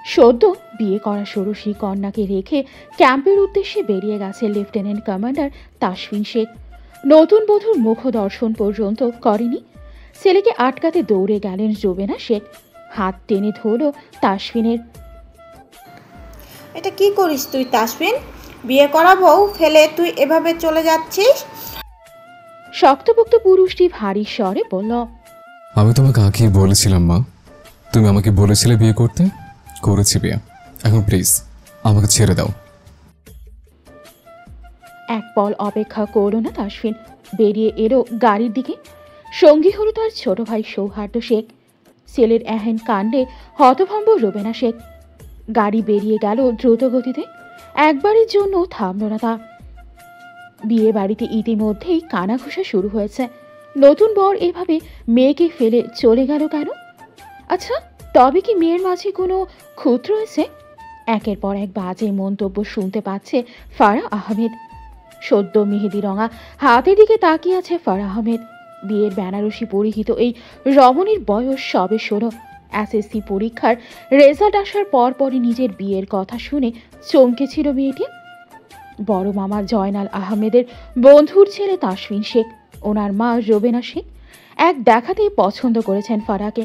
সদ্য বিয়ে করা ষোড়শী কন্যাকে রেখে ক্যাম্পের উদ্দেশ্যে বেরিয়ে গেছে লেফটেন্যান্ট কমান্ডার তাসফিন শেখ। নতুন বধূর মুখ দর্শন পর্যন্ত করেনি। ছেলেকে আটকাতে দৌড়ে গেলেন জোবেনা শেখ। হাত টেনে ধরল তাসফিনের। এটা কি করিস তুই তাসফিন? বিয়ে করা বউ ফেলে তুই এভাবে চলে যাচ্ছিস? শক্তপোক্ত পুরুষটি ভারী স্বরে বলল, আমি তোমাকে আগেই বলেছিলাম মা, তুমি আমাকে বলেছিলে বিয়ে করতে, করেছি বিয়ে। এখন প্লিজ আমাকে ছেড়ে দাও। এক পল অপেক্ষা করল না তাসফিন, বেরিয়ে এলো গাড়ির দিকে। সঙ্গী হলো তার ছোট ভাই সৌহার্দ্য শেখ। ছেলের এহেন কাণ্ডে হতভম্ব রোবেনা শেখ। গাড়ি বেরিয়ে গেল দ্রুত গতিতে। একবারের জন্য থামল না তা। বিয়ে বাড়িতে ইতিমধ্যেই কানাঘুষা শুরু হয়েছে। নতুন বর এভাবে মেয়েকে ফেলে চলে গেল কেন? আচ্ছা, তবে কি মেয়ের মাঝে কোনো খুঁত রয়েছে? একের পর এক বাজে মন্তব্য শুনতে পাচ্ছে ফারাহ আহমেদ। সদ্য মেহেদি রঙা হাতের দিকে তাকিয়ে আছে ফারাহ আহমেদ। বিয়ের বেনারসি পরিহিত এই রমণীর বয়স সবে 16। এসএসসি পরীক্ষার রেজাল্ট আসার পরপরই নিজের বিয়ের কথা শুনে চমকেছিল মেয়েটি। বড় মামা জয়নাল আহমেদের বন্ধুর ছেলে তাসফিন শেখ, ওনার মা রোবেনা শেখ এক দেখাতেই পছন্দ করেছেন ফারাহকে।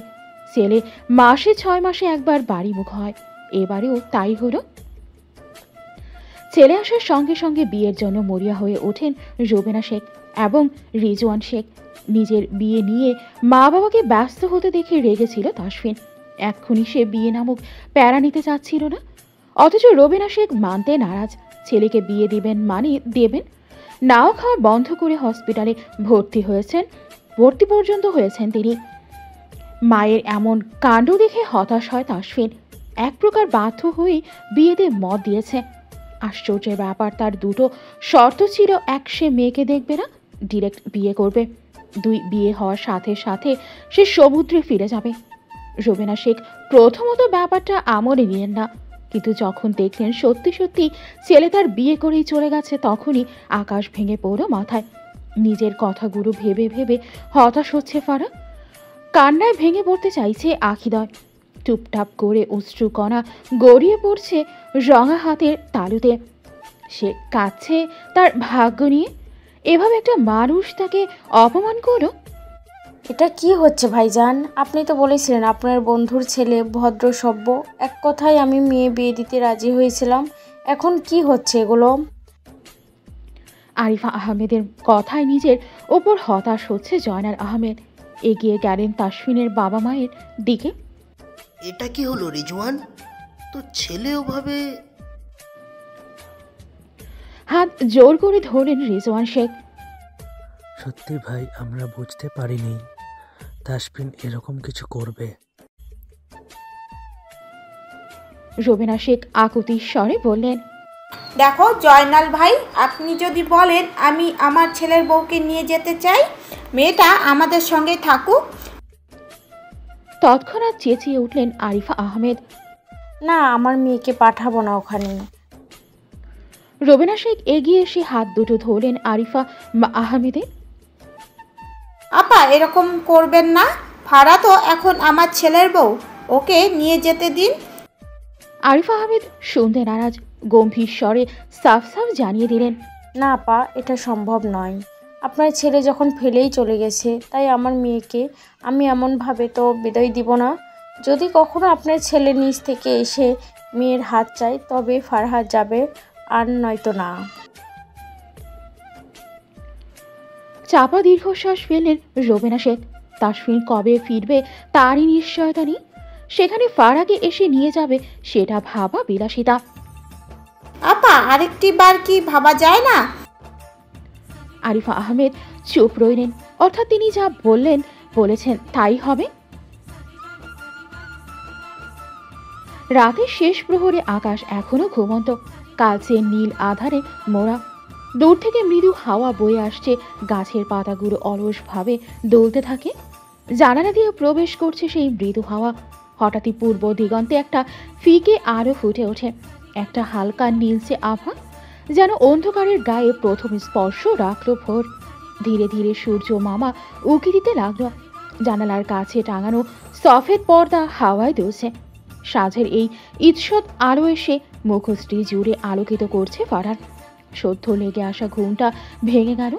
ছেলে মাসে 6 মাসে একবার বাড়ি মুখ হয়, এবারেও তাই হলো। ছেলে আসার সঙ্গে সঙ্গে বিয়ের জন্য মরিয়া হয়ে ওঠেন রোবেনা শেখ এবং রিজওয়ান শেখ। নিজের বিয়ে নিয়ে মা বাবাকে ব্যস্ত হতে দেখে রেগেছিল তাসফিন। এক্ষুনি সে বিয়ে নামক প্যারা নিতে চাচ্ছিল না, অথচ রোবেনা শেখ মানতে নারাজ। ছেলেকে বিয়ে দিবেন মানে দেবেন। নাও খাওয়া বন্ধ করে হসপিটালে ভর্তি পর্যন্ত হয়েছেন তিনি। মায়ের এমন কাণ্ড দেখে হতাশ হয় তাসফিন। এক প্রকার বাধ্য হয়ে বিয়েতে মত দিয়েছে। আশ্চর্যের ব্যাপার, তার দুটো শর্ত ছিল। এক, সে মেয়েকে দেখবে না, ডিরেক্ট বিয়ে করবে। 2, বিয়ে হওয়ার সাথে সাথে সে সমুদ্রে ফিরে যাবে। রোবেনা শেখ প্রথমত ব্যাপারটা আমলে নিলেন না, কিন্তু যখন দেখলেন সত্যি সত্যি ছেলে তার বিয়ে করেই চলে গেছে, তখনই আকাশ ভেঙে পড়ল মাথায়। নিজের কথাগুলো ভেবে ভেবে হতাশ হচ্ছে ফারাহ। কান্নায় ভেঙে পড়তে চাইছে আখিদয়। টুপটাপ করে অশ্রুকণা গড়িয়ে পড়ছে রঙা হাতের তালুতে। সে কাঁদছে তার ভাগ্য নিয়ে। এভাবে একটা মানুষ তাকে অপমান করলো। এটা কি হচ্ছে ভাইজান? আপনি তো বলেছিলেন আপনার বন্ধুর ছেলে ভদ্র সভ্য। এক কথায় আমি মেয়ে বিয়ে দিতে রাজি হয়েছিলাম, এখন কি হচ্ছে এগুলো? আরিফা আহমেদের কথায় নিজের ওপর হতাশ হচ্ছে জয়নাল আহমেদ। এগিয়ে গেলেন তাসফিনের বাবা মায়ের দিকে। এটা কি হলো রিজওয়ান? তো ছেলে ওভাবে? হাত জোর করে ধরলেন রিজওয়ান শেখ। সত্যি ভাই, আমরা বুঝতে পারিনি তাসফিন এরকম কিছু করবে। রোবেনা শেখ আকুতির স্বরে বললেন, দেখো জয়নাল ভাই, আপনি যদি বলেন আমি আমার ছেলের বউকে নিয়ে যেতে চাই, মেয়েটা আমাদের সঙ্গে থাকুক। তৎক্ষণাৎ চেঁচিয়ে উঠলেন আরিফা আহমেদ। না, আমার মেয়েকে পাঠাবো না ওখানে। রোবেনা শেখ এগিয়ে এসে হাত দুটো ধরলেন আরিফা আহমেদের। আপা, এরকম করবেন না। ফারা তো এখন আমার ছেলের বউ, ওকে নিয়ে যেতে দিন। আরিফা আহমেদ শুনতে নারাজ, গম্ভীর স্বরে সাফ সাফ জানিয়ে দিলেন, না আপা, এটা সম্ভব নয়। আপনার ছেলে যখন ফেলেই চলে গেছে, তাই আমার মেয়েকে আমি এমনভাবে তো বিদায় দিব না। যদি কখনো আপনার ছেলে নিজ থেকে এসে মেয়ের হাত চায়, তবে ফারহাদ যাবে, আর নয়তো না। চাপা দীর্ঘশ্বাস ফেললেন রোবেনা শেখ। তাসফিন কবে ফিরবে তারই নিশ্চয়তা নেই। সেখানে ফারাকে এসে নিয়ে যাবে, সেটা ভাবা বিলাসিতা। আপা, আরেকটি বার কি ভাবা যায় না? আরিফা আহমেদ চুপ রইলেন। অর্থাৎ তিনি যা বলেছেন তাই হবে। রাতের শেষ প্রহরে আকাশ এখনো ঘুমন্ত, কালচে নীল আধারে মোড়া। দূর থেকে মৃদু হাওয়া বয়ে আসছে, গাছের পাতাগুলো অলসভাবে দুলতে থাকে। জানালা দিয়ে প্রবেশ করছে সেই মৃদু হাওয়া। হঠাৎই পূর্ব দিগন্তে একটা ফিকে আলো ফুটে ওঠে, একটা হালকা নীলচে আভা, যেন অন্ধকারের গায়ে প্রথম স্পর্শ রাখলো ভোর। ধীরে ধীরে সূর্য মামা উঁকি দিতে লাগলো। জানালার কাছে টাঙানো সফেদ পর্দা হাওয়ায় দুলছে। সাঁঝের এই ঈষৎ আলো এসে মুখশ্রী জুড়ে আলোকিত করছে ফারার। সদ্য লেগে আসা ঘুমটা ভেঙে গেল।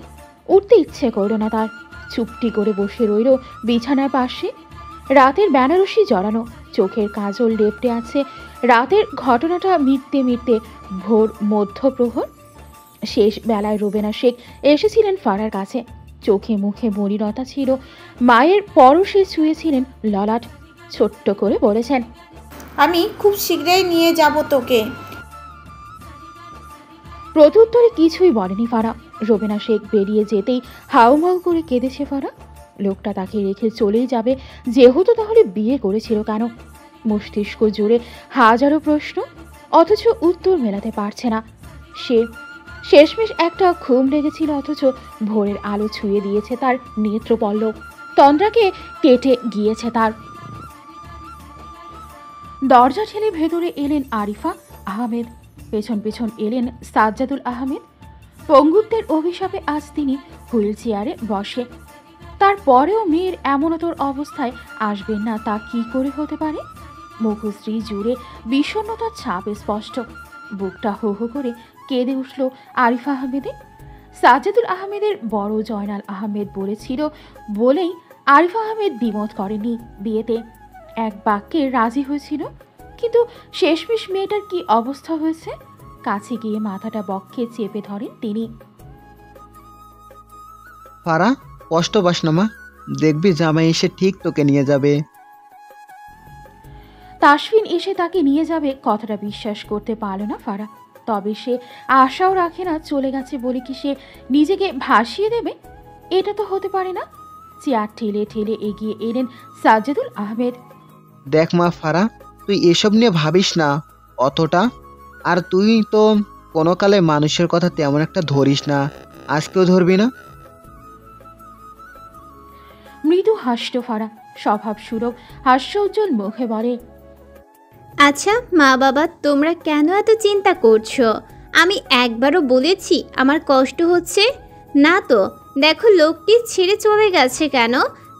উঠতে ইচ্ছে করল না তার। চুপটি করে বসে রইল বিছানার পাশে। রাতের বেনারসি জড়ানো, চোখের কাজল লেপটে আছে। রাতের ঘটনাটা মিটতে মিটতে ভোর মধ্যপ্রহর। শেষ বেলায় রুবেনা শেখ এসেছিলেন ফারার কাছে। চোখে মুখে মলিনতা ছিল। মায়ের পরশে ছুঁয়েছিলেন ললাট। ছোট্ট করে বলেছেন, আমি খুব শীঘ্রই নিয়ে যাব তোকে। প্রত্যুত্তরে কিছুই বলেনি ফারা। রুবেনা শেখ বেরিয়ে যেতেই হাউমাউ করে কেঁদেছে ফারা। লোকটা তাকে রেখে চলেই যাবে যেহেতু, তাহলে বিয়ে করেছিল কেন? মস্তিষ্ক জুড়ে হাজারো প্রশ্ন, অথচ উত্তর মেলাতে পারছে না সে। শেষমেশ একটা ঘুম লেগেছিল, অথচ ভোরের আলো ছুঁয়ে দিয়েছে তার নেত্রপল্লব। তন্দ্রাকে কেটে গিয়েছে তার। দরজা ঠেলে ভেতরে এলেন আরিফা আহমেদ। পেছন পেছন এলেন সাজ্জাদুল আহমেদ। পঙ্গুত্বের অভিশাপে আজ তিনি হুইল চেয়ারে বসে। তারপরেও মেয়ের এমনতর অবস্থায় আসবেন না তা কি করে হতে পারে? মুখশ্রী জুড়ে বিষণ্ণতার ছাপ স্পষ্ট। বুকটা হো হো করে কেঁদে উঠল আরিফা আহমেদের। সাজ্জাদুল আহমেদের বড় জয়নাল আহমেদ বলেছিল বলেই আরিফা আহমেদ দ্বিমত করেনি বিয়েতে। এক বাক্যে রাজি হয়েছিল। কিন্তু শেষমেশ মেয়েটার কি অবস্থা হয়েছে? কাছে গিয়ে মাথাটা বক্ষে চেপে ধরেন তিনি। ফারা, কষ্ট পাস না মা, দেখবি জামাই এসে ঠিক তোকে নিয়ে যাবে। তাসফিন এসে তাকে নিয়ে যাবে কথাটা বিশ্বাস করতে পারল না ফারা। তবে সে আশাও রাখে না চলে গেছে বলে কি সে নিজেকে ভাসিয়ে দেবে? এটা তো হতে পারে না। চেয়ার ঠেলে ঠেলে এগিয়ে এলেন সাজ্জাদুল আহমেদ। দেখ মা ফারা, তুই এসব নিয়ে ভাবিস না অতটা। আর তুই তো কোনো কালে মানুষের কথা তেমন একটা ধরিস না, আজকেও ধরবি না। মৃদু হাসল ফারা। স্বভাব সুলভ হাস্য উজ্জ্বল মুখে বলে, আচ্ছা মা বাবা, তোমরা কেন এত চিন্তা করছো? আমি একবারও বলেছি আমার কষ্ট হচ্ছে না তো? দেখো লোকটি ছেড়ে চলে গেছে কেন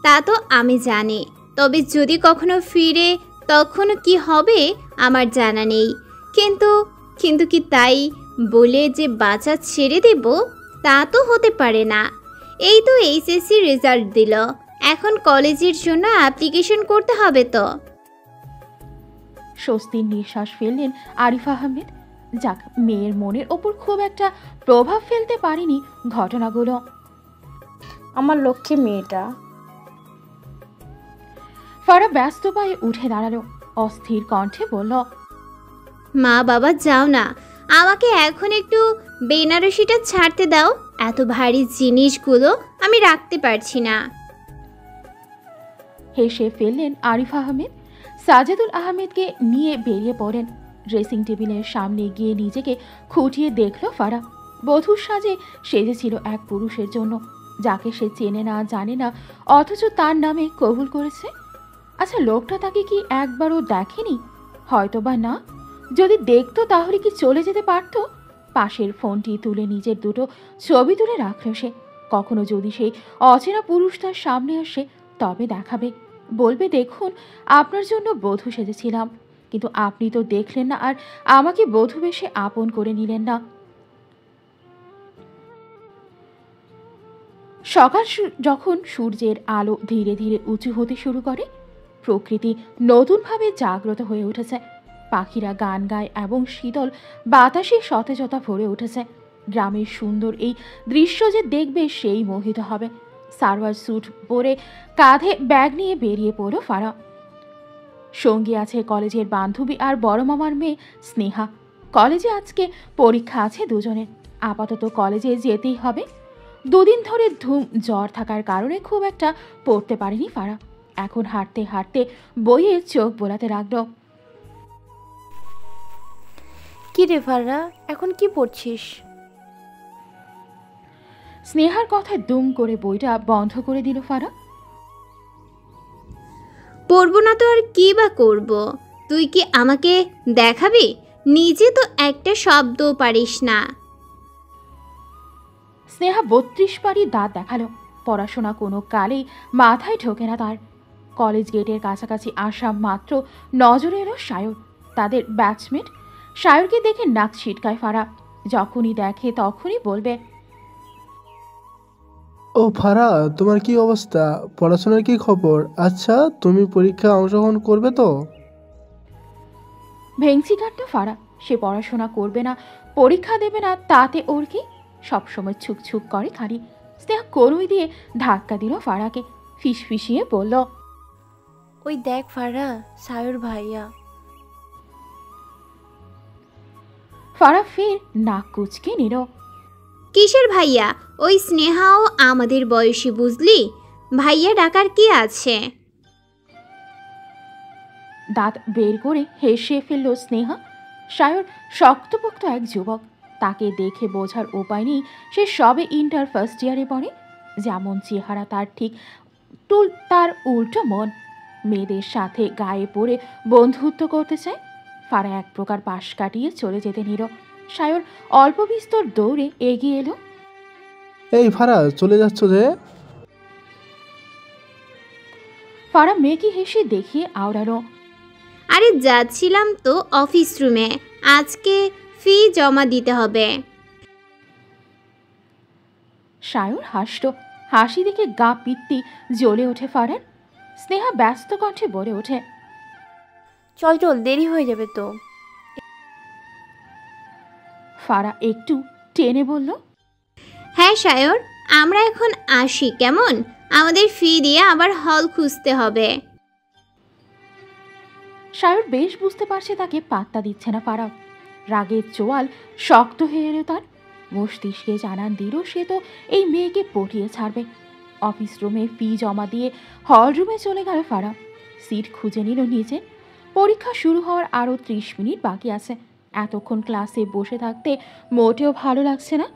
তা তো আমি জানি, তবে যদি কখনো ফিরে তখন কি হবে আমার জানা নেই। কিন্তু কিন্তু কি তাই বলে যে বাঁচা ছেড়ে দেব তা তো হতে পারে না। এই তো এইচএসসি রেজাল্ট দিল, এখন কলেজের জন্য অ্যাপ্লিকেশন করতে হবে তো। স্বস্তির নিঃশ্বাস ফেললেন আরিফা আহমেদ। যাক, মেয়ের মনের ওপর খুব একটা প্রভাব ফেলতে পারেনি ঘটনাগুলো। আমার লক্ষ্মী মেয়েটা। ফারা ব্যস্ত পায়ে উঠে দাঁড়ালো। অস্থির কণ্ঠে বলল, মা বাবা যাও না, আমাকে এখন একটু বেনারসিটা ছাড়তে দাও। এত ভারী জিনিসগুলো আমি রাখতে পারছি না। হেসে ফেললেন আরিফা আহমেদ। সাজেদুল আহমেদকে নিয়ে বেরিয়ে পড়েন। ড্রেসিং টেবিলের সামনে গিয়ে নিজেকে খুঁটিয়ে দেখল ফারা। বধূর সাজে সেজেছিল এক পুরুষের জন্য, যাকে সে চেনে না জানে না, অথচ তার নামে কবুল করেছে। আচ্ছা, লোকটা তাকে কি একবারও দেখেনি? হয়তোবা না। যদি দেখতো তাহলে কি চলে যেতে পারত? পাশের ফোনটি তুলে নিজের দুটো ছবি তুলে রাখল সে। কখনো যদি সেই অচেনা পুরুষ তার সামনে আসে তবে দেখাবে, বলবে, দেখুন আপনার জন্য বধূ সেজেছিলাম, কিন্তু আপনি তো দেখলেন না আর আমাকে বধূ বেশে আপন করে নিলেন না। সকাল যখন সূর্যের আলো ধীরে ধীরে উঁচু হতে শুরু করে, প্রকৃতি নতুনভাবে জাগ্রত হয়ে উঠেছে। পাখিরা গান গায় এবং শীতল বাতাসে সতেজতা ভরে উঠেছে। গ্রামের সুন্দর এই দৃশ্য যে দেখবে সেই মোহিত হবে। সালোয়ার স্যুট পরে কাঁধে ব্যাগ নিয়ে বেরিয়ে পড়ল ফারা। সঙ্গী আছে কলেজের বান্ধবী আর বড় মামার মেয়ে স্নেহা। কলেজে আজকে পরীক্ষা আছে দুজনের। আপাতত কলেজে যেতেই হবে। দুদিন ধরে ধুম জ্বর থাকার কারণে খুব একটা পড়তে পারেনি ফারা। এখন হাঁটতে হাঁটতে বইয়ে চোখ বোলাতে লাগল। কি রে ফাররা, এখন কি পড়ছিস? স্নেহার কথায় দুম করে বইটা বন্ধ করে দিল ফারা। পড়বো না তো আর কি বা করব? তুই কি আমাকে দেখাবি? নিজে তো একটা শব্দও পারিস না। স্নেহা 32 পারি দাঁত দেখালো। পড়াশোনা কোনো কালেই মাথায় ঢোকে না তার। কলেজ গেটের কাছাকাছি আসা মাত্র নজরে এলো সায়র, তাদের ব্যাচমেট। সায়রকে দেখে নাক ছিটকায় ফারা। যখনই দেখে তখনই বলবে, ও ফারা, তোমার কি অবস্থা? পড়াশোনার কি খবর? আচ্ছা, তুমি পরীক্ষায় অংশগ্রহণ করবে তো? ভেংচি কাটল ফারা। সে পড়াশোনা করবে না, পরীক্ষা দেবে না, তাতে ওর কি? সবসময় ছুক ছুক করে খালি। স্নেহা করুই দিয়ে ধাক্কা দিল ফারাকে, ফিসফিসিয়ে বলল, ওই দেখ ফারা, সায়র ভাইয়া। ফারা ফের নাক কুচকে নিল। কিসের ভাইয়া? ওই স্নেহাও আমাদের বয়সী, বুঝলি? ভাইয়া ডাকার কি আছে? দাঁত বের করে হেসে ফেলল স্নেহা। সায়র শক্তপোক্ত এক যুবক, তাকে দেখে বোঝার উপায় নেই সে সবে ইন্টার ফার্স্ট ইয়ারে পড়ে। যেমন চেহারা তার ঠিক তার উল্টো মন। মেয়েদের সাথে গায়ে পড়ে বন্ধুত্ব করতে চায়। ফারা এক প্রকার পাশ কাটিয়ে চলে যেতে নিল। সায়র অল্প বিস্তর দৌড়ে এগিয়ে এলো। এই ফারা, চলে যাচ্ছ যে? ফারা মেয়েকে হেসে দেখিয়ে আওড়ালো, আরে যাচ্ছিলাম তো অফিস রুমে, আজকে ফি জমা দিতে হবে। সায়র হাসল। হাসি দেখে গা পিত্তি জ্বলে ওঠে ফারার। স্নেহা ব্যস্ত কণ্ঠে বলে ওঠে, চল চল, দেরি হয়ে যাবে তো। ফারা একটু টেনে বলল, হ্যাঁ সায়র, আমরা এখন আসি কেমন? আমাদের ফি দিয়ে আবার হল খুঁজতে হবে। সায়র বেশ বুঝতে পারছে তাকে পাত্তা দিচ্ছে না ফারা। রাগের চোয়াল শক্ত হয়ে এলো তার। মস্তিষ্কে জানান দিল সে তো এই মেয়েকে পটিয়ে ছাড়বে। অফিস রুমে ফি জমা দিয়ে হল রুমে চলে গেল ফারা। সিট খুঁজে নিল নিচে। পরীক্ষা শুরু হওয়ার আরও 30 মিনিট বাকি আছে। এতক্ষণ ক্লাসে বসে থাকতে মোটেও ভালো লাগছে না।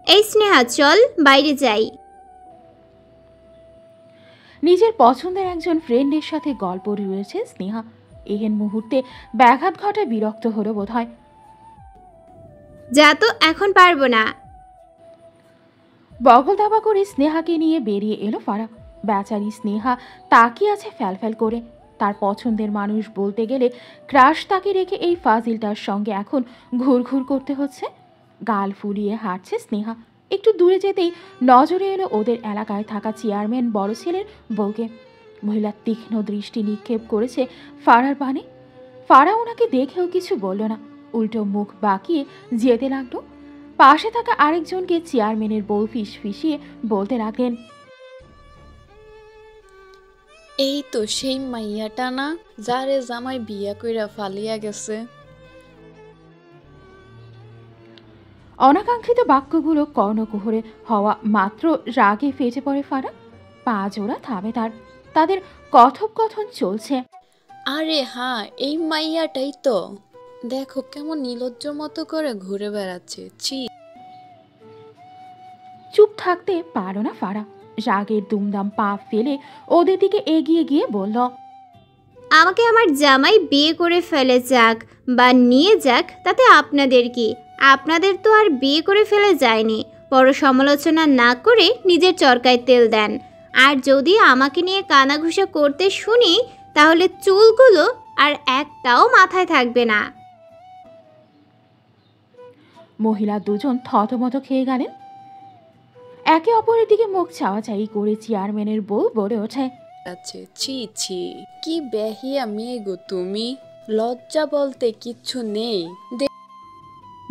এই স্নেহা, চল বাইরে যাই। নিজের পছন্দের একজন ফ্রেন্ডের সাথে গল্প রয়েছে স্নেহা। এহেন মুহূর্তে ব্যাঘাত ঘটায় বিরক্ত হলো বোধ হয়। যা তো, এখন পারবো না। বগল দাবা করে স্নেহাকে নিয়ে বেরিয়ে এলো ফারা। বেচারি স্নেহা তাকিয়ে আছে ফ্যালফ্যাল করে। তার পছন্দের মানুষ বলতে গেলে ক্রাশ তাকে রেখে এই ফাজিলটার সঙ্গে এখন ঘুরঘুর করতে হচ্ছে। গাল ফুলিয়ে হাঁটছে স্নেহা। একটু দূরে যেতেই নজরে এলো ওদের এলাকায় থাকা চেয়ারম্যান বড় ছেলের বউকে। মহিলা তীক্ষ্ণ দৃষ্টি নিক্ষেপ করেছে ফারার পানে। ফারা ওনাকে দেখেও কিছু বলল না, উল্টো মুখ বাঁকিয়ে যেতে লাগলো। পাশে থাকা আরেকজনকে চেয়ারম্যানের বউ ফিসফিসিয়ে বলতে লাগলেন, এই তো সেই মাইয়াটা না, যারে জামাই বিয়া কইরা ফালিয়া গেছে। অনাকাঙ্ক্ষিত বাক্যগুলো কর্ণকুহরে হওয়া মাত্র রাগে ফেটে পড়ে ফারা। পা জোড়া থামে তার। তাদের কথোপকথন চলছে। আরে হ্যাঁ, এই মাইয়াটাই তো। দেখো কেমন নির্লজ্জ মতো করে ঘুরে বেড়াচ্ছে। ছি। চুপ থাকতে পারো না ফারা। রাগের দুমদাম পা ফেলে ওদের দিকে এগিয়ে গিয়ে বলল, আমাকে আমার জামাই বিয়ে করে ফেলে যাক বা নিয়ে যাক, তাতে আপনাদের কি? আপনাদের তো আর বিয়ে করে ফেলে যায়নি। বড় সমালোচনা না করে নিজের চরকায় তেল দেন। আর যদি আমাকে নিয়ে কানাঘুষা করতে শুনি, তাহলে চুলগুলো আর একটাও মাথায় থাকবে না। মহিলা দুজন থতমত খেয়ে গেলেন। একে অপরের দিকে মুখ চাওয়াচাই করে চেয়ারম্যানের বউ বলে ওঠে, আচ্ছা, ছি ছি, কি বেহিয়া মেয়ে গো তুমি। লজ্জা বলতে কিচ্ছু নেই।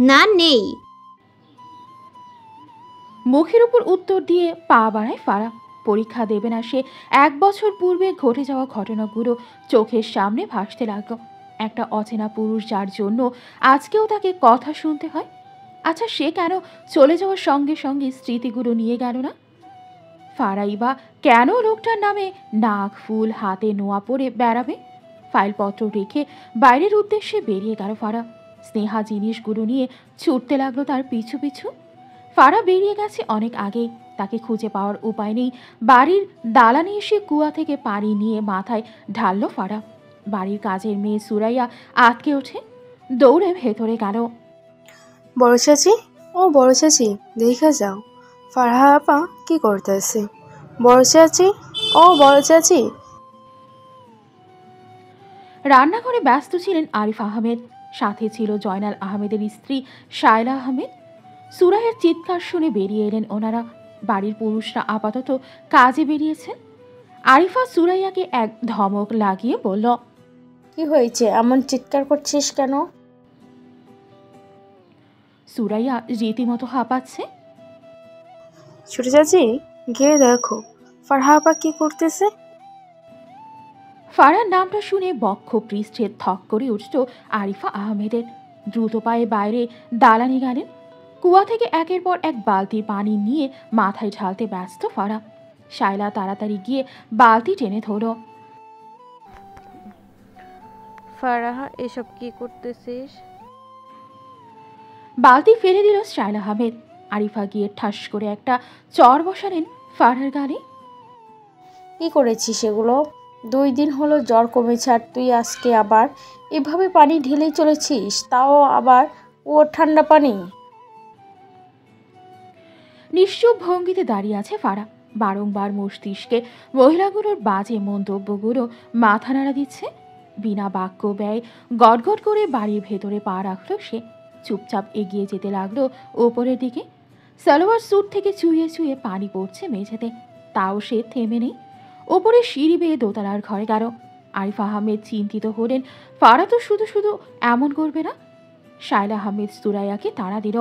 না, নেই। মুখের উপর উত্তর দিয়ে পা বাড়ায় ফারা। পরীক্ষা দেবে না সে 1 বছর পূর্বে ঘটে যাওয়া ঘটনাগুলো চোখের সামনে ভাসতে লাগলো। একটা অচেনা পুরুষ যার জন্য আজকেও তাকে কথা শুনতে হয়। আচ্ছা, সে কেন চলে যাওয়ার সঙ্গে সঙ্গে স্মৃতিগুলো নিয়ে গেল না? ফারাই বা কেন লোকটার নামে নাক ফুল হাতে নোয়া পরে বেড়াবে? ফাইলপত্র রেখে বাইরের উদ্দেশ্যে বেরিয়ে গেল ফারা। স্নেহা জিনিসগুলো নিয়ে ছুটতে লাগলো তার পিছু পিছু। ফারা বেরিয়ে গেছে অনেক আগে। তাকে খুঁজে পাওয়ার উপায় নেই। বাড়ির দালানে এসে কুয়া থেকে পানি নিয়ে মাথায় ঢাললো ফারা। বাড়ির কাজের মেয়ে সুরাইয়া আটকে ওঠে, দৌড়ে ভেতরে গেল। বড় চাচি, ও বড় চাচি, দেখে যাও ফারহা আপা কি করতেছে। বড় চাচি, ও বড় চাচি। রান্নাঘরে ব্যস্ত ছিলেন আরিফ আহমেদ, সাথে ছিল জয়নাল আহমেদের স্ত্রী শায়লা আহমেদ। সুরাইয়ার চিৎকার শুনে বেরিয়ে এলেন ওনারা। বাড়ির পুরুষরা আপাতত কাজে বেরিয়েছেন। আরিফা সুরাইয়াকে এক ধমক লাগিয়ে বলল, কি হয়েছে, এমন চিৎকার করছিস কেন? সুরাইয়া রীতিমতো হাঁপাচ্ছে। ছোট চাচি, গিয়ে দেখো ফারহা আপা কি করতেছে। ফারার নামটা শুনে বক্ষ পৃষ্ঠে থক করে উঠল আরিফা আহমেদের। দ্রুত পায়ে বাইরে দালানে গেলেন। কুয়া থেকে একের পর এক বালতি পানি নিয়ে মাথায় ঢালতে ব্যস্ত ফারা। শায়লা তাড়াতাড়ি গিয়ে বালতি টেনে ধরল। ফারাহা, এসব কি করতেছিস? বালতি ফেলে দিল শায়লা আহমেদ। আরিফা গিয়ে ঠাস করে একটা চর বসালেন ফারার গালে। কি করেছিস এগুলো? 2 দিন হলো জ্বর কমেছে আর তুই আজকে আবার এভাবে পানি ঢেলেই চলেছিস, তাও আবার ও ঠান্ডা পানি। নিশ্চুপ ভঙ্গিতে দাঁড়িয়ে আছে ফারা। বারংবার মস্তিষ্কে মহিলাগুলোর বাজে মন্তব্যগুলো মাথা নাড়া দিচ্ছে। বিনা বাক্য ব্যয় গটগট করে বাড়ির ভেতরে পা রাখলো সে। চুপচাপ এগিয়ে যেতে লাগলো ওপরের দিকে। সালোয়ার স্যুট থেকে চুইয়ে চুইয়ে পানি পড়ছে মেঝেতে, তাও সে থেমে নেই। ওপরে সিঁড়ি বেয়ে দোতলার ঘরে গেল। আরিফ আহমেদ চিন্তিত হলেন, ফারা তো শুধু শুধু এমন করবে না। শায়লা আহমেদ সুরাইয়াকে তাড়া দিল।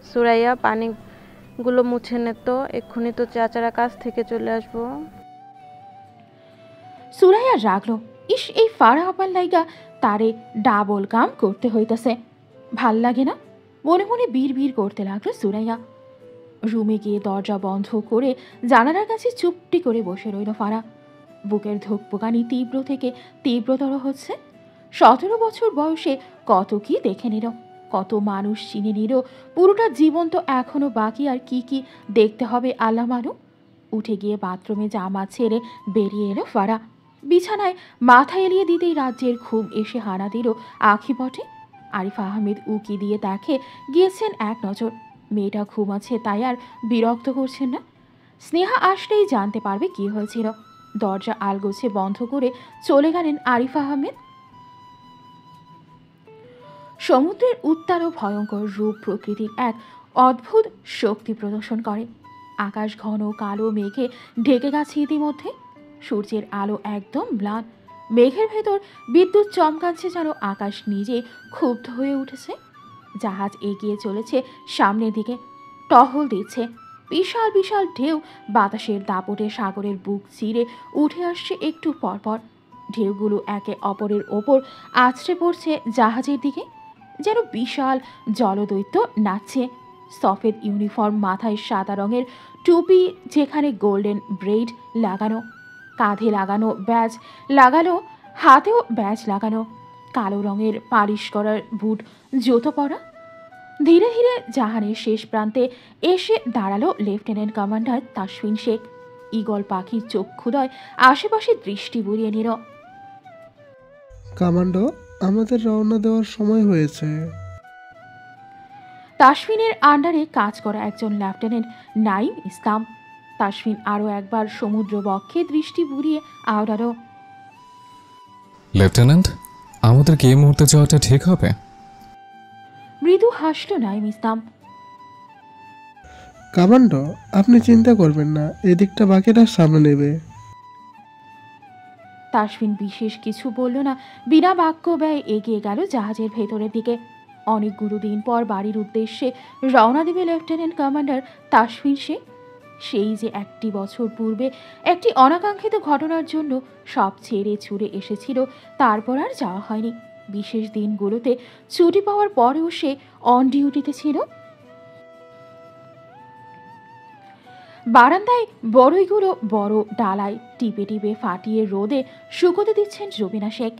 সুরাইয়া, পানিগুলো মুছে নে তো, এক্ষুনি তো চাচারা কাছ থেকে চলে আসবো। সুরাইয়া রাগলো। ইস, এই ফারা আপার লাইগা তারে ডাবল কাম করতে হইতেছে, ভাল লাগে না। মনে মনে বীর বীর করতে লাগলো সুরাইয়া। রুমে গিয়ে দরজা বন্ধ করে জানালার কাছে চুপটি করে বসে রইল ফারা। বুকের ধুকপুকানি তীব্র থেকে তীব্রতর হচ্ছে। 17 বছর বয়সে কত কি দেখে নিল, কত মানুষ চিনে নিল। পুরোটা জীবন তো এখনো বাকি, আর কি কি দেখতে হবে আল্লাহ মালুম। উঠে গিয়ে বাথরুমে জামা ছেড়ে বেরিয়ে এলো ফারা। বিছানায় মাথা এলিয়ে দিতেই রাজ্যের ঘুম এসে হানা দিল আঁখি পটে। আরিফ আহমেদ উকি দিয়ে দেখে গিয়েছেন এক নজর। মেয়েটা ঘুমাচ্ছে, তাই আর বিরক্ত করছেন না। স্নেহা আসলেই জানতে পারবে কি হয়েছিল। দরজা আলগোছে বন্ধ করে চলে গেলেন আরিফ আহমেদ। সমুদ্রের উত্তাল ও ভয়ঙ্কর রূপ প্রকৃতির এক অদ্ভুত শক্তি প্রদর্শন করে। আকাশ ঘন কালো মেঘে ঢেকে গেছে ইতিমধ্যে। সূর্যের আলো একদম ম্লান। মেঘের ভেতর বিদ্যুৎ চমকাচ্ছে, যেন আকাশ নিজে ক্ষুব্ধ হয়ে উঠেছে। জাহাজ এগিয়ে চলেছে সামনের দিকে, টহল দিচ্ছে। বিশাল বিশাল ঢেউ বাতাসের দাপটে সাগরের বুক চিরে উঠে আসছে একটু পরপর। ঢেউগুলো একে অপরের ওপর আছড়ে পড়ছে জাহাজের দিকে, যেন বিশাল জলদৈত্য নাচছে। সফেদ ইউনিফর্ম, মাথায় সাদা রঙের টুপি, যেখানে গোল্ডেন ব্রেড লাগানো, কাঁধে লাগানো ব্যাজ লাগানো, হাতেও ব্যাজ লাগানো, কালো রঙের পালিশ করার বুট জুতো পরা। ধীরে ধীরে জাহানের শেষ প্রান্তে এসে দাঁড়ালো lieutenant commander Tasfin Sheikh. Eagle পাখির চক্ষুদয় আশেপাশে দৃষ্টি বুলিয়ে নিল। কমান্ডো, আমাদের রওনা দেওয়ার সময় হয়েছে। তাসফিনের আন্ডারে কাজ করা একজন লেফটেন্যান্ট নাইম ইসলাম। তাসফিন আরও একবার সমুদ্র বক্ষে দৃষ্টি বুলিয়ে আওড়ালো, লেফটেন্যান্ট, আমাদের কি এই মুহূর্তে যাওয়াটা ঠিক হবে? মৃদু হাসল নাইম ইসলাম। কমান্ডো, আপনি চিন্তা করবেন না, এদিকটা বাকিটা সামনে নেবে। তাসফিন বিশেষ কিছু বলল না, বিনা বাক্য ব্যয় এগিয়ে গেল জাহাজের ভেতরের দিকে। অনেকগুলো দিন পর বাড়ির উদ্দেশ্যে রওনা দেবে লেফটেন্যান্ট কমান্ডার তাসফিন শেখ। সেই যে 1 বছর পূর্বে একটি অনাকাঙ্ক্ষিত ঘটনার জন্য সব ছেড়ে ছুড়ে এসেছিল, তারপর আর যাওয়া হয়নি। বিশেষ দিনগুলোতে ছুটি পাওয়ার পরেও সে অন ডিউটিতে ছিল। বারান্দায় বড়ইগুলো বড় ডালায় টিপে টিপে ফাটিয়ে রোদে শুকোতে দিচ্ছেন রবিনা শেখ।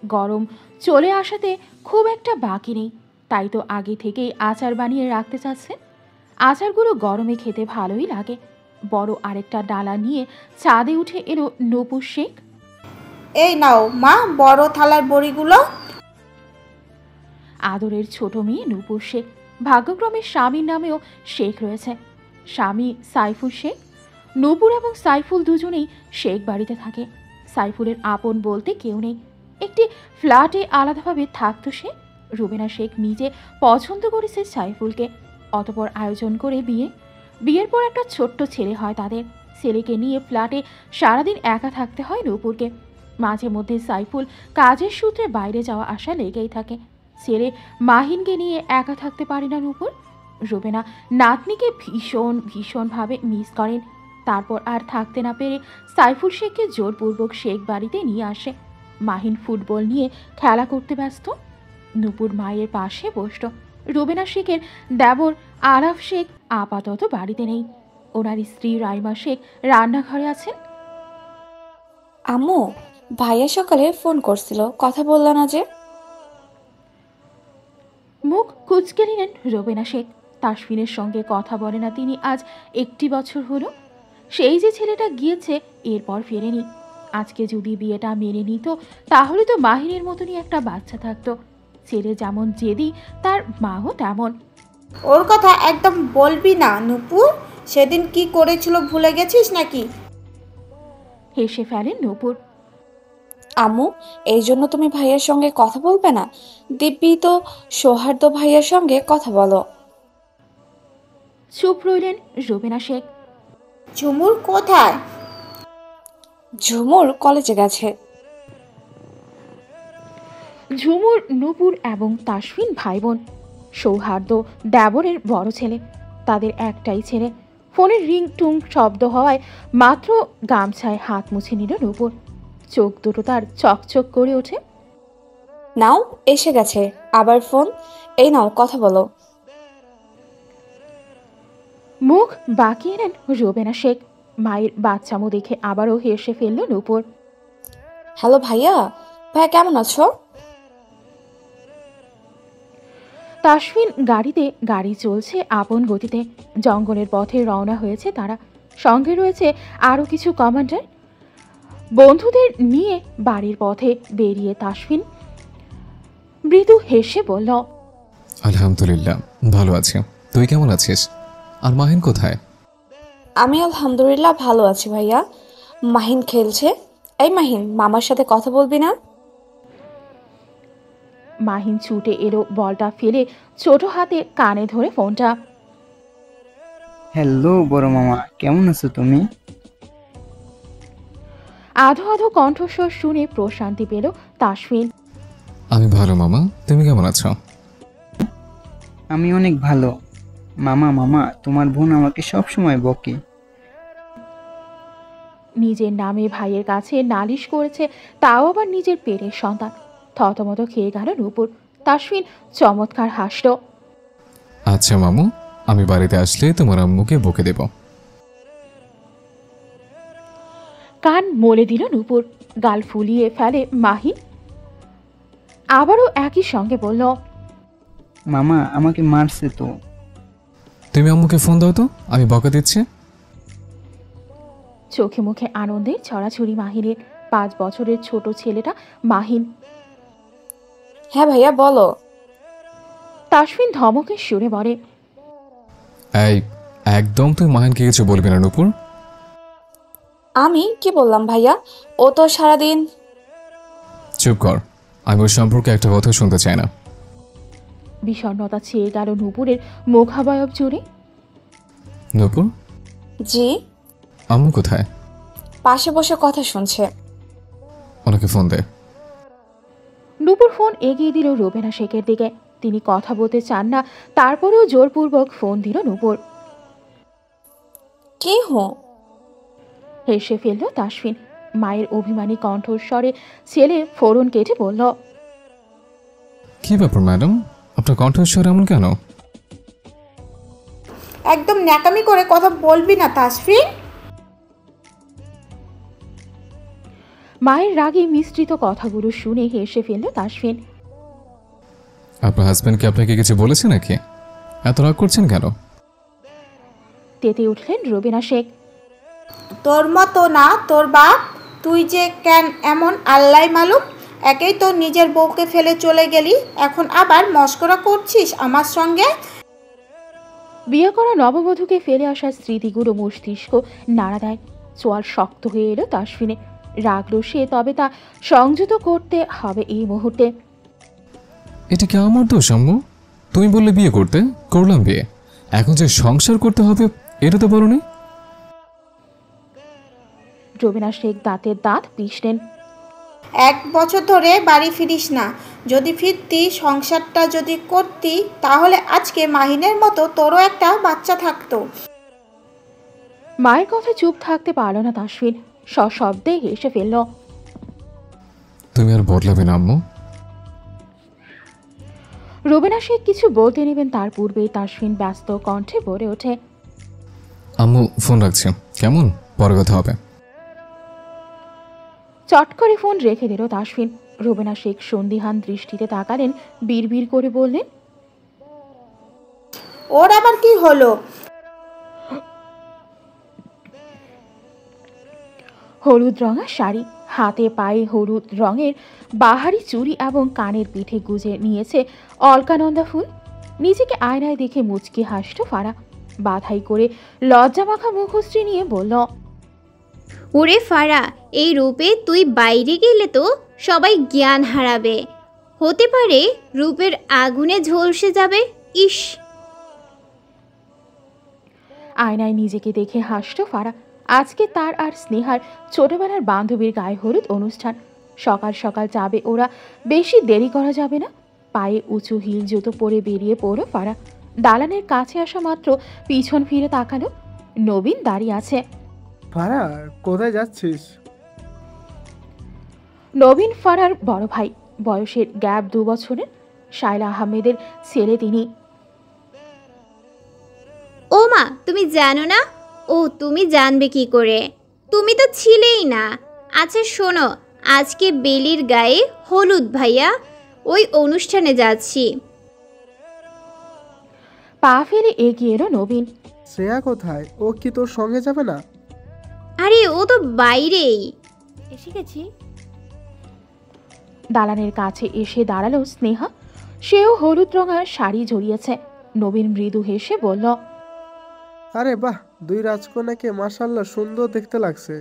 গরম চলে আসাতে খুব একটা বাকি নেই, তাই তো আগে থেকেই আচার বানিয়ে রাখতে চাচ্ছেন। আচারগুলো গরমে খেতে ভালোই লাগে। বড় আরেকটা ডালা নিয়ে ছাদে উঠে এলো নূপুর শেখ। এই নাও মা, বড় থালার বড়িগুলো। আদরের ছোট মেয়ে নূপুর শেখ। ভাগ্যক্রমে স্বামীর নামেও শেখ রয়েছে। স্বামী সাইফুল শেখ। নূপুর এবং সাইফুল দুজনেই শেখ বাড়িতে থাকে। সাইফুলের আপন বলতে কেউ নেই। একটি ফ্ল্যাটে আলাদাভাবে থাকতো সে। রুবেনা শেখ নিজে পছন্দ করেছে সাইফুলকে, অতপর আয়োজন করে বিয়ের পর একটা ছোট্ট ছেলে হয় তাদের। ছেলেকে নিয়ে ফ্ল্যাটে সারাদিন একা থাকতে হয় নূপুরকে। মাঝে মধ্যে সাইফুল কাজের সূত্রে বাইরে যাওয়া আসা লেগেই থাকে। ছেলে মাহিনকে নিয়ে একা থাকতে পারে না নূপুর। রুবেনা নাতনিকে ভীষণভাবে মিস করেন। তারপর আর থাকতে না পেরে সাইফুল শেখকে জোরপূর্বক শেখ বাড়িতে নিয়ে আসে। মাহিন ফুটবল নিয়ে খেলা করতে ব্যস্ত। নূপুর মায়ের পাশে বসত। রুবেনা শেখের দেবর আরাফ শেখ আপাতত বাড়িতে নেই। ওনার স্ত্রী রাইমা শেখ রান্নাঘরে আছেন। আম্মু, ভাইয়া সকালে ফোন করছিল, কথা বলল না যে? মুখ কুঁচকে নিলেন রুবেনা শেখ। তাসফিনের সঙ্গে কথা বলে না তিনি আজ 1 বছর হলো। সেই যে ছেলেটা গিয়েছে এরপর ফেরেনি। আজকে যদি বিয়েটা মেনে নিত তাহলে তো মাহিনের মতনই একটা বাচ্চা থাকতো। ছেলে যেমন জেদি তার মাও তেমন। ওর কথা একদম বলবি না নূপুর, সেদিন কি করেছিল ভুলে গেছিস নাকি? হেসে ফেলেন নূপুর। আম্মু, এই জন্য তুমি ভাইয়ার সঙ্গে কথা বলবে না? দিব্যি তো সৌহার্দ্য ভাইয়ার সঙ্গে কথা বলো। চুপ রইলেন রুবেনা শেখ। ঝুমুর কোথায়? ঝুমুর কলেজে গেছে। ঝুমুর, নূপুর এবং তাসফিন ভাই বোন। সৌহার্দ্য দেবরের বড় ছেলে। তাদের একটাই ছেলে। ফোনের রিং টুং শব্দ হওয়ায় মাত্র গামছায় হাত মুছে নিল নূপুর। চোখ দুটো তার চকচক করে ওঠে। নাও, এসে গেছে আবার ফোন। এই নাও, কথা বলো। মুখ বাঁকিয়ে নেন রুবেনা শেখ। মায়ের বাচ্চামো দেখে আবারও হেসে ফেলল নূপুর। হ্যালো ভাইয়া, ভাইয়া কেমন আছো? তাসফিন গাড়িতে, গাড়ি চলছে আপন গতিতে। জঙ্গলের পথে রওনা হয়েছে তারা। সঙ্গে রয়েছে আরও কিছু কমান্ডার। বন্ধুদের নিয়ে বাড়ির পথে বেরিয়ে তাসফিন মৃদু হেসে বলল, আলহামদুলিল্লাহ ভালো আছি। তুই কেমন আছিস? আর মাহিন কোথায়? আমি আলহামদুলিল্লাহ ভালো আছি ভাইয়া। মাহিন খেলছে। এই মাহিন, মামার সাথে কথা বলবি না? মাহিন ছুটে এলো, বলটা ফেলে ছোট হাতে কানে ধরে ফোনটা। হ্যালো বড় মামা, কেমন আছো তুমি? আধো আধো কণ্ঠস্বর শুনে প্রশান্তি পেল তাসফিন। আমি ভালো মামা, তুমি কেমন আছো? আমি অনেক ভালো। মামা তোমার বোন আমাকে সব সময় বকে। নিজের নামে ভাইয়ের কাছে নালিশ করেছে, তাও আবার নিজের পেটের সন্তান। থতমত খেয়ে গেল নূপুর। তাসফিন চমৎকার হাসল। আচ্ছা মামু, আমি বাড়িতে আসলে তোমার আম্মুকে বকে দেব। কান মলে দিল নূপুর। গাল ফুলিয়ে ফেলে মাহিন। আবারও একই সঙ্গে বলল, মামা আমাকে মারছে তো। তুমি আম্মুকে ফোন দাও তো, আমি বকা দিচ্ছি। চোখে মুখে আনন্দের ছড়াছড়ি মাহিনের। 5 বছরের ছোট ছেলেটা মাহিন। হ্যাঁ ভাইয়া বলো। তাসফিন ধমকের সুরে বলে, এই একদম তুই মাহিনকে কিছু বলবি না নূপুর। আমি কি বললাম ভাইয়া? ও তো সারাদিন। চুপ কর, আমি ওর সম্পর্কে একটা কথা শুনতে চাই না। বিষণ্ণতা ছেয়ে গেল নূপুরের মুখাবয়ব জুড়ে। নূপুর। জি। আম্মু কোথায়? পাশে বসে কথা শুনছে। ওনাকে ফোন দে। নূপুর ফোন এগিয়ে দিল রুবেনা শেখের দিকে। তিনি কথা বলতে চান না, তারপরেও জোরপূর্বক ফোন দিল নূপুর। কে হো? হেসে ফেলল তাসফিন। মায়ের অভিমানী কণ্ঠস্বরে ছেলে ফোরন কেটে বলল, কি ব্যাপার ম্যাডাম, আপনার কণ্ঠস্বর এমন কেন? একদম ন্যাকামি করে কথা বলবি না তাসফিন। মায়ের রাগে মিশ্রিত কথাগুলো শুনে হেসে ফেলল তাসফিন। আপনার হাজবেন্ড কি আপনাকে কিছু বলেছে নাকি? এত রাগ করছেন কেন? তেতে উঠলেন রুবেনা শেখ। তোর মতো না তোর বাপ, তুই যে কেন এমন আল্লাহ মালুম। একেই তো নিজের বউকে ফেলে চলে গেলি, এখন আবার মস্করা করছিস আমার সঙ্গে। বিয়ে করা নববধূকে ফেলে আসা স্মৃতিগুলো মস্তিষ্ক নাড়া দেয়। চোয়াল শক্ত হয়ে এলো তাসফিনে। রাগলো সে, তবে তা সংযত করতে হবে এই মুহূর্তে। এটা কি আমার দোষ আম্মু? তুমি বললে বিয়ে করতে, করলাম বিয়ে। এখন যে সংসার করতে হবে এটা তো বলনি। রবিনা শেখ দাঁতের দাঁত পিষলেন। 1 বছর ধরে বাড়ি ফিরিস না। যদি ফিরতি, সংসারটা যদি করতি, তাহলে আজকে মাহিনের মতো তোরও একটা বাচ্চা থাকতো। মায়ের কথা চুপ থাকতে পারল না তাসফিন, সশব্দে হেসে ফেলল। তুমি আর বদলাবে না আম্মু। রবিনা শেখ কিছু বলতে নেবেন তার পূর্বেই তাসফিন ব্যস্ত কণ্ঠে বলে ওঠে, আম্মু ফোন রাখছি, কেমন? পরে কথা হবে। চট করে ফোন রেখে দিল তাসফিন। রবিনা শেখ সন্দিহান দৃষ্টিতে তাকালেন, বিড়বিড় করে বললেন, ওর আবার কি হলো? হলুদ রঙা শাড়ি, হাতে পায়ে হলুদ রঙের বাহারি চুড়ি এবং কানের পিঠে গুজে নিয়েছে অলকানন্দা ফুল। নিজেকে আয়নায় দেখে মুচকি হাসল ফারা। বাধাই করে লজ্জা মাখা মুখশ্রী নিয়ে বলল, ওরে ফারা, এই রূপে তুই বাইরে গেলে তো সবাই জ্ঞান হারাবে। হতে পারে রূপের আগুনে ঝলসে যাবে। ইস! আয়নায় নিজেকে দেখে হাসল ফারা। আজকে তার আর স্নেহার ছোটবেলার বান্ধবীর গায়ে হলুদ অনুষ্ঠান। সকাল সকাল যাবে ওরা, বেশি দেরি করা যাবে না। পায়ে উঁচু হিল জুতো পরে বেরিয়ে পড়ল ফারা। দালানের কাছে আসা মাত্র পিছন ফিরে তাকালো। নবীন দাঁড়িয়ে আছে। ফারা, কোথায় যাচ্ছিস? নবীন ফারার বড় ভাই, বয়সের গ্যাপ 2 বছরের। শায়লা আহমেদের ছেলে তিনি। ও মা, তুমি জানো না? ও, তুমি জানবে কি করে? তুমি তো ছিলেই না। আচ্ছা শোনো, আজকে বেলির গায়ে হলুদ ভাইয়া, ওই অনুষ্ঠানে যাচ্ছি। পা ফেলে এগিয়ে এলো নবীন। শ্রেয়া কোথায়? ও কি তোর সঙ্গে যাবে না? আরে ও তো বাইরেই। এসে গেছি। দালানের কাছে এসে দাঁড়ালো স্নেহা। সেও হলুদ রঙা শাড়ি জড়িয়েছে। নবীন মৃদু হেসে বলল, আরে বাহ, 2 রাজকন্যাকে মাশাআল্লাহ সুন্দর দেখতে লাগছে।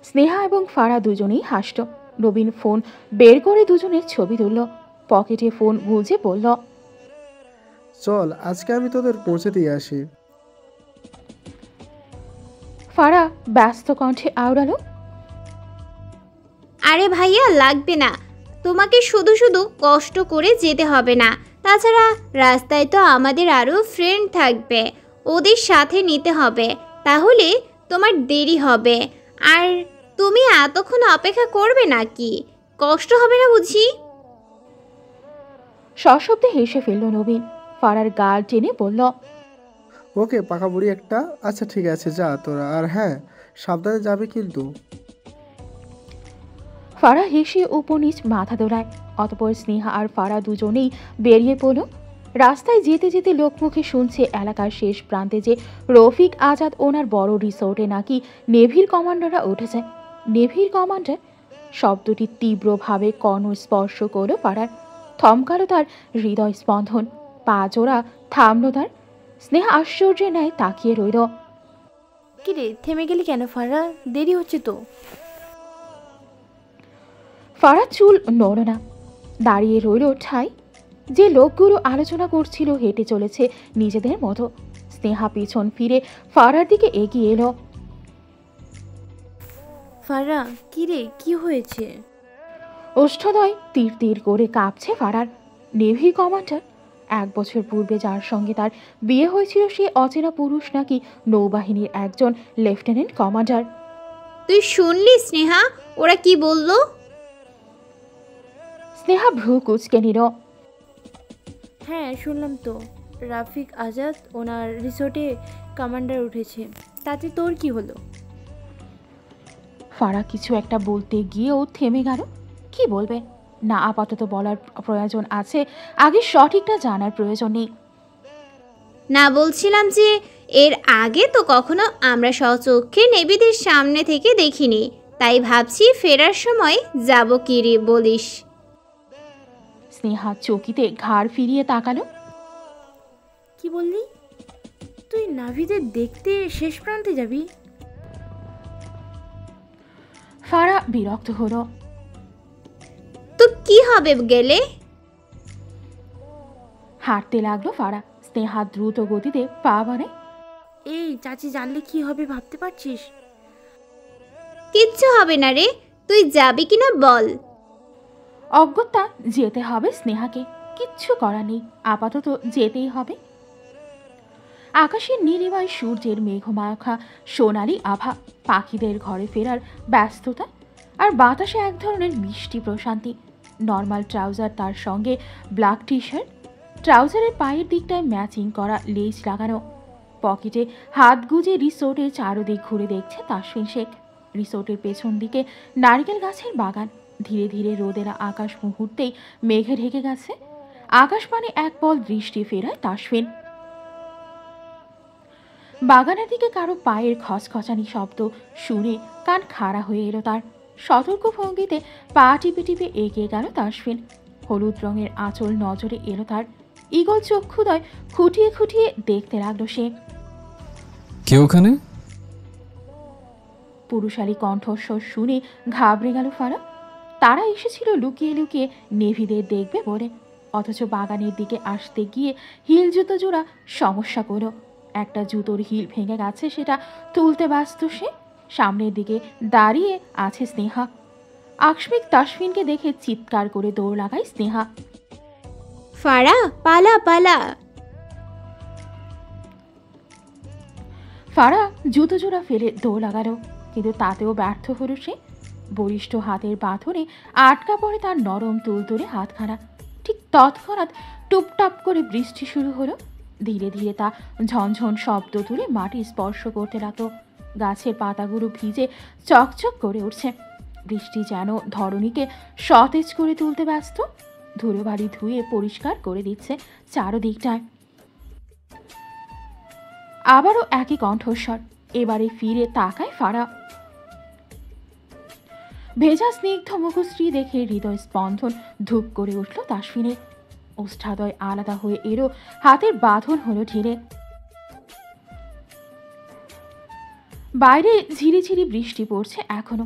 স্নেহা এবং ফারা দুজনেই হাসল। নবীন ফোন বের করে দুজনের ছবি তুলল। পকেটে ফোন গুঁজে বলল, চল আজকে আমি তোদের পৌঁছে দিয়ে আসি। ফারা ব্যস্ত কণ্ঠে আওড়ালো, আরে ভাইয়া, লাগবে না। তোমাকে শুধু শুধু কষ্ট করে যেতে হবে না। তাছাড়া রাস্তায় তো আমাদের আরও ফ্রেন্ড থাকবে, ওদের সাথে নিতে হবে। তাহলে তোমার দেরি হবে। আর তুমি এতক্ষণ অপেক্ষা করবে নাকি? কষ্ট হবে না বুঝি? সশব্দে হেসে ফেলল নবীন। ফারার গাল টেনে বলল, ওকে পাকা বুড়ি একটা। আচ্ছা ঠিক আছে, যা তোরা। আর হ্যাঁ, সাবধানে যাবে কিন্তু। ফারা হেসে উপর নিচ মাথা দোলায়। অতপর স্নেহা আর ফারা দুজনেই বেরিয়ে পড়ল। রাস্তায় যেতে যেতে লোকমুখে শুনছে এলাকার শেষ প্রান্তে যে রফিক আজাদ ওনার বড় রিসোর্টে নাকি নেভির কমান্ডাররা উঠেছে। নেভির কমান্ডার শব্দটি তীব্রভাবে কর্ণ স্পর্শ করল ফারার। থমকালো তার হৃদয় স্পন্দন, পা জোড়া থামল তার। স্নেহা আশ্চর্যের ন্যায় তাকিয়ে রইল। কিরে, থেমে গেলি কেন ফারা? দেরি হচ্ছে তো। ফারা চুল নড়ল না, দাঁড়িয়ে রইল ঠাই। যে লোকগুলো আলোচনা করছিল হেঁটে চলেছে নিজেদের মতো। স্নেহা পিছন ফিরে ফারার দিকে এগিয়ে এলো। ফারা, কিরে, কি হয়েছে? ওষ্ঠদয় তীর তীর করে কাঁপছে ফারার। নেভি কমান্ডার, 1 বছর পূর্বে যার সঙ্গে তার বিয়ে হয়েছিল সে অচেনা পুরুষ নাকি নৌবাহিনীর একজন লেফটেন্যান্ট কমান্ডার। তুই শুনলি স্নেহা, ওরা কি বললো? স্নেহা ভ্রু কুচকে নিল। হ্যাঁ শুনলাম তো, রাফিক আজাদ ওনার রিসোর্টে কমান্ডার উঠেছে। তাতে তোর কি হলো? ফারা কিছু একটা বলতে গিয়েও থেমে গেল। কি বলবে? না, আপাতত বলার প্রয়োজন আছে, আগে সঠিকটা জানার প্রয়োজন নেই। না, বলছিলাম যে এর আগে তো কখনো আমরা স্বচক্ষে নেবিদের সামনে থেকে দেখিনি, তাই ভাবছি ফেরার সময় যাব কি রে বলিস? স্নেহা চকিতে ঘাড় ফিরিয়ে তাকালো। কি বললি? তুই নাভিদের দেখতে শেষ প্রান্তে যাবি? ফারা বিরক্ত হলো। তো কি হবে গেলে? হাঁটতে লাগলো ফারা। স্নেহা দ্রুত গতিতে পা বাড়ায়। এই চাচি জানলে কি হবে ভাবতে পারছিস? কিচ্ছু হবে না রে, তুই যাবি কিনা বল। অগত্যা যেতে হবে স্নেহাকে, কিচ্ছু করার নেই, আপাতত যেতেই হবে। আকাশের নীলিমায় সূর্যের মেঘমাখা সোনালি আভা, পাখিদের ঘরে ফেরার ব্যস্ততা, আর বাতাসে এক ধরনের মিষ্টি প্রশান্তি। নর্মাল ট্রাউজার, তার সঙ্গে ব্ল্যাক টি শার্ট, ট্রাউজারের পায়ের দিকটায় ম্যাচিং করা লেজ লাগানো। পকেটে হাত গুজে রিসোর্টের চারদিক ঘুরে দেখছে তাসফিন শেখ। রিসোর্টের পেছন দিকে নারকেল গাছের বাগান। ধীরে ধীরে রোদের আকাশ মুহূর্তেই মেঘে ঢেকে গেছে। আকাশ পানে এক পল দৃষ্টি ফেরায় তাসফিন। বাগানের দিকে কারো পায়ের খচখচানি শব্দ শুনে কান খাড়া হয়ে এলো তার। সতর্ক ভঙ্গিতে পা টিপে টিপে এগিয়ে গেল তাসফিন। হলুদ রঙের আঁচল নজরে এলো তার। ঈগল চক্ষুদয় খুঁটিয়ে খুঁটিয়ে দেখতে লাগলো সে। কে ওখানে? পুরুষালী কণ্ঠস্বর শুনে ঘাবড়ে গেল ফারা। তারা এসেছিল লুকিয়ে লুকিয়ে নেভিদের দেখবে বলে, অথচ বাগানের দিকে আসতে গিয়ে হিল জুতো জোড়া সমস্যা করল। একটা জুতোর হিল ভেঙে গেছে, সেটা তুলতে ব্যস্ত সে। সামনের দিকে দাঁড়িয়ে আছে স্নেহা। আকস্মিক তাসফিনকে দেখে চিৎকার করে দৌড় লাগায় স্নেহা। ফারা, পালা পালা! ফারা জুতো জোড়া ফেলে দৌড় লাগালো, কিন্তু তাতেও ব্যর্থ হলো সে। বলিষ্ঠ হাতের বাঁধনে আটকা পড়ে তার নরম তুলতুলে হাতখানা। ঠিক তৎক্ষণাৎ টুপটাপ করে বৃষ্টি শুরু হলো। ধীরে ধীরে তা ঝনঝন শব্দ তুলে মাটি স্পর্শ করতে লাগলো। গাছের পাতাগুলো ভিজে চকচক করে উঠছে। বৃষ্টি যেন ধরণীকে সতেজ করে তুলতে ব্যস্ত। ধুলোবালি ধুয়ে পরিষ্কার করে দিচ্ছে চারদিকটায়। আবারও একই কণ্ঠস্বর। এবারে ফিরে তাকায় ফারা। ভেজা স্নিগ্ধ মুখশ্রী দেখে হৃদয় স্পন্দন ধূপ করে উঠল তাসফিনের। ওষ্ঠাদয় আলাদা হয়ে এলো, হাতের বাঁধন হলো ঢিলে। বাইরে ঝিরিঝিরি বৃষ্টি পড়ছে এখনো।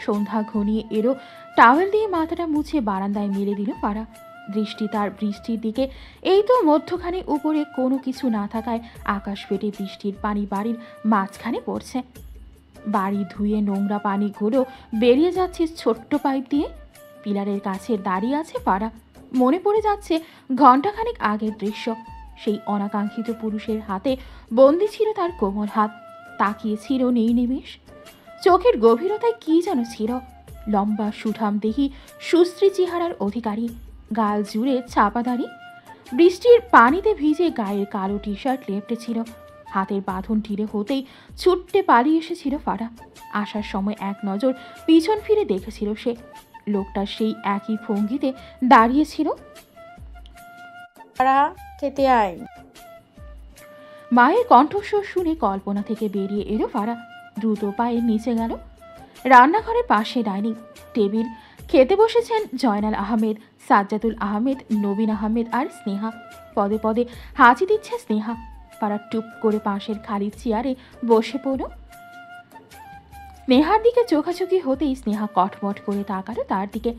সন্ধ্যা ঘনিয়ে এলো। টাওয়েল দিয়ে মাথাটা মুছে বারান্দায় মেলে দিল ফারা। দৃষ্টি তার বৃষ্টির দিকে। এই তো মধ্যখানে উপরে কোনো কিছু না থাকায় আকাশ ফেটে বৃষ্টির পানি বাড়ির মাঝখানে পড়ছে। বাড়ি ধুয়ে নোংরা পানিগুলো বেরিয়ে যাচ্ছে ছোট্ট পাইপ দিয়ে। পিলারের কাছে দাঁড়িয়ে আছে ফারা। মনে পড়ে যাচ্ছে ঘণ্টাখানেক আগের দৃশ্য। সেই অনাকাঙ্ক্ষিত পুরুষের হাতে বন্দি ছিল তার কোমল হাত। তাকিয়েছিল নেই নিমেষ। চোখের গভীরতায় কি যেন ছিল। লম্বা সুঠাম দেহি, সুশ্রী চেহারার অধিকারী, গাল জুড়ে চাপা দাড়ি। বৃষ্টির পানিতে ভিজে গায়ের কালো টি শার্ট লেপটে ছিল। হাতের বাঁধন ঢিলে হতেই ছুট্টে পালিয়ে এসেছিল ফারা। আসার সময় এক নজর পিছন ফিরে দেখেছিল সে। লোকটা সেই একই ভঙ্গিতে দাঁড়িয়েছিল। ফারা, খেতে আয়। মায়ের কণ্ঠস্বর শুনে কল্পনা থেকে বেরিয়ে এলো ফারা। দ্রুত পায়ে নিচে গেল। রান্নাঘরের পাশে ডাইনিং টেবিল। খেতে বসেছেন জয়নাল আহমেদ, সাজ্জাদুল আহমেদ, নবীন আহমেদ আর স্নেহা। পদে পদে হাঁচি দিচ্ছে স্নেহা। ফারা টুপ করে পাশের খালি চেয়ারে বসে পড়ল। স্নেহার দিকে চোখাচোখি হতেই স্নেহা কটমট করে তাকালো তার দিকে।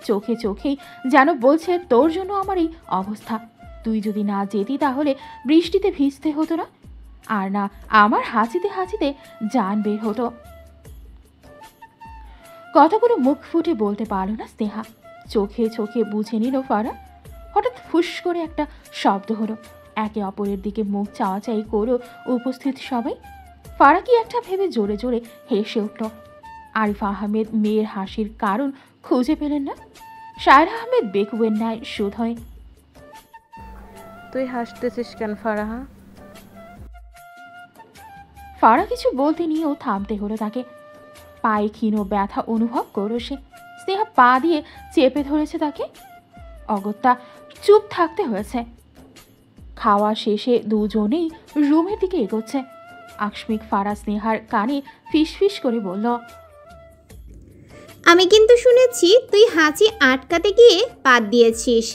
চোখে চোখেই যেন বলছে, তোর জন্য আমার এই অবস্থা। তুই যদি না যেতি তাহলে বৃষ্টিতে ভিজতে হতো না, আর না আমার হাঁচিতে হাঁচিতে জান বের হতো। কথাগুলো মুখ ফুটে বলতে পারল না স্নেহা। চোখে চোখে বুঝে নিল ফারা। হঠাৎ ফুস করে একটা শব্দ হলো। একে অপরের দিকে মুখ চাওয়াচাই করো উপস্থিত সবাই। ফারা কি একটা ভেবে জোরে জোরে হেসে উঠল। আরিফ আহমেদ মেয়ের হাসির কারণ খুঁজে পেলেন না। শায়রা আহমেদ বেকুবের ন্যায় শুধয়, তুই হাসতেছিস কেন ফারাহা? ফারা কিছু বলতে নিয়েও থামতে হলো তাকে। পায়ে ক্ষীণ ব্যথা অনুভব করো সে। স্নেহা পা দিয়ে চেপে ধরেছে তাকে। অগত্যা চুপ থাকতে হয়েছে। খাওয়া শেষে দুজনেই রুমের দিকে এগোচ্ছে। আকস্মিক ফারা স্নেহার কানে ফিসফিস করে বলল, আমি কিন্তু শুনেছি তুই হাঁচি আটকাতে গিয়ে পাত দিয়েছিস।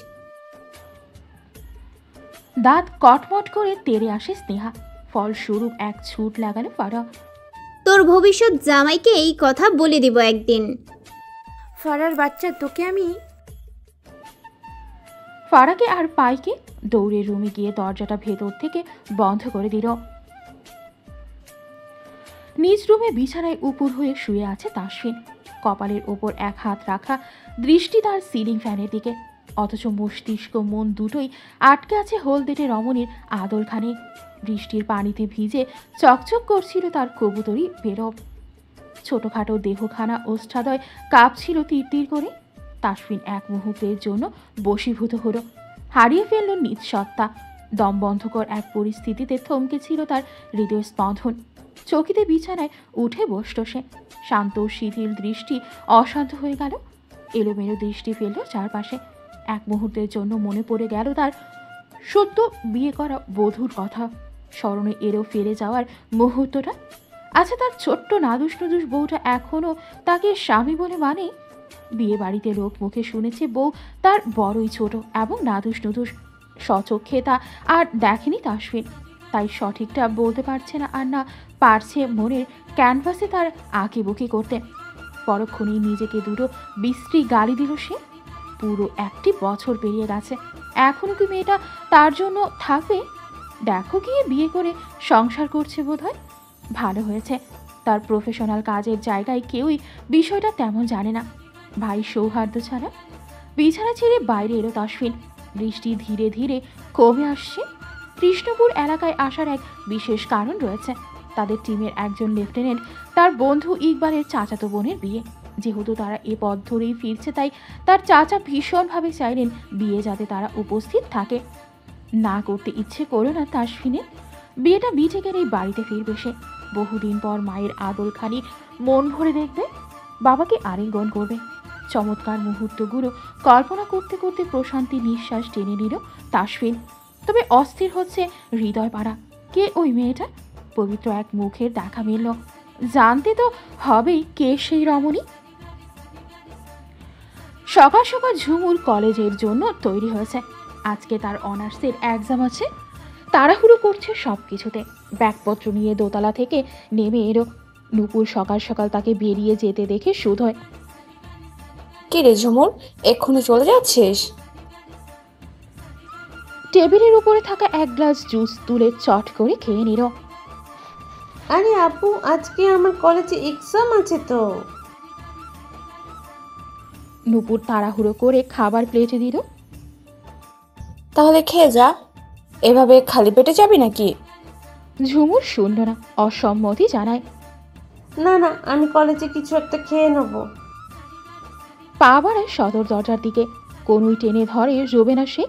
দাঁত কটমট করে তেড়ে আসে স্নেহা। ফলস্বরূপ এক ছুট লাগালো ফারা। তোর ভবিষ্যৎ জামাইকে এই কথা বলে দিব একদিন। ফারার বাচ্চা, তোকে আমি। ফারাকে আর পাইকে দৌড়ে রুমে গিয়ে দরজাটা ভেতর থেকে বন্ধ করে দিল। নিজ রুমে বিছানায় উপুর হয়ে শুয়ে আছে তাসফিন। কপালের ওপর এক হাত রাখা, দৃষ্টি তার সিলিং ফ্যানের দিকে, অথচ মস্তিষ্ক মন দুটোই আটকে আছে হলদেটে রমণীর আদলখানে। বৃষ্টির পানিতে ভিজে চকচক করছিল তার কবুতরি বেরব। ছোটখাটো দেহখানা ওষ্ঠাদয় কাঁপছিল তীর করে। তাসফিন এক মুহূর্তের জন্য বশীভূত হলো, হারিয়ে ফেলল নিজ সত্তা। দম বন্ধকর এক পরিস্থিতিতে থমকে ছিল তার হৃদয় স্পন্দন। চকিতে বিছানায় উঠে বসল সে। শান্ত শিথিল দৃষ্টি অশান্ত হয়ে গেল। এলোমেলো দৃষ্টি ফেলল চারপাশে। এক মুহূর্তের জন্য মনে পড়ে গেল তার সদ্য বিয়ে করা বধূর কথা। স্মরণে এরও ফিরে যাওয়ার মুহূর্তটা। আচ্ছা, তার ছোট্ট নাদুস নুদুস বউটা এখনও তাকে স্বামী বলে মানে? বিয়ে বাড়িতে লোক মুখে শুনেছে বউ তার বড়ই ছোট এবং নাদুস নুদুস। স্বচক্ষে তা আর দেখেনি তাসফিন, তাই সঠিকটা বলতে পারছে না, আর না পারছে মনের ক্যানভাসে তার আঁকিবুকি করতে। পরক্ষণেই নিজেকে দুটো বিশ্রী গালি দিল সে। পুরো 1 বছর পেরিয়ে গেছে, এখনো কি মেয়েটা তার জন্য থাকবে? দেখো গিয়ে বিয়ে করে সংসার করছে বোধহয়। ভালো হয়েছে, তার প্রফেশনাল কাজের জায়গায় কেউই বিষয়টা তেমন জানে না। ভাই সৌহার্দ্য ছাড়া। বিছানা ছেড়ে বাইরে এলো তাসফিন। বৃষ্টি ধীরে ধীরে কমে আসছে। কৃষ্ণপুর এলাকায় আসার এক বিশেষ কারণ রয়েছে। তাদের টিমের একজন লেফটেন্যান্ট তার বন্ধু ইকবালের চাচাতো বোনের বিয়ে। যেহেতু তারা এ পথ ধরেই ফিরছে, তাই তার চাচা ভীষণভাবে চাইলেন বিয়ে যাতে তারা উপস্থিত থাকে। না করতে ইচ্ছে করো না তাসফিনের। বিয়েটা মিটে গেলেই বাড়িতে ফিরবে সে। বহুদিন পর মায়ের আদলখানি মন ভরে দেখবে, বাবাকে আলিঙ্গন করবে। চমৎকার মুহূর্তগুলো কল্পনা করতে করতে প্রশান্তি নিঃশ্বাস টেনে নিল তাসফিন। তবে অস্থির হচ্ছে হৃদয় পাড়া। কে ওই মেয়েটা? পবিত্র এক মুখের দেখা মিলল, জানতে তো হবেই কে সেই রমণী। সকাল সকাল ঝুমুর কলেজের জন্য তৈরি হয়েছে। আজকে তার অনার্সের এক্সাম আছে। তাড়াহুড়ো করছে সব কিছুতে। ব্যাগপত্র নিয়ে দোতলা থেকে নেমে এলো। নুপুর সকাল সকাল তাকে বেরিয়ে যেতে দেখে শুধোয়। কি রে ঝুমুর, এক্ষুনি চলে যাচ্ছিস? টেবিলের উপরে থাকা এক গ্লাস জুস তুলে চট করে খেয়ে নিল। আরে আপু, আজকে আমার কলেজে এক্সাম আছে তো। নুপুর তাড়াহুড়ো করে খাবার প্লেটে দিল। তাহলে খেয়ে যা, এভাবে খালি পেটে যাবি নাকি? ঝুমুর শুনল না, অসম্মতি জানায়। না না, আমি কলেজে কিছু একটা খেয়ে নেব। পা বাড়ায় সদর দরজার দিকে। কোনোই টেনে ধরে রোবেনা সে।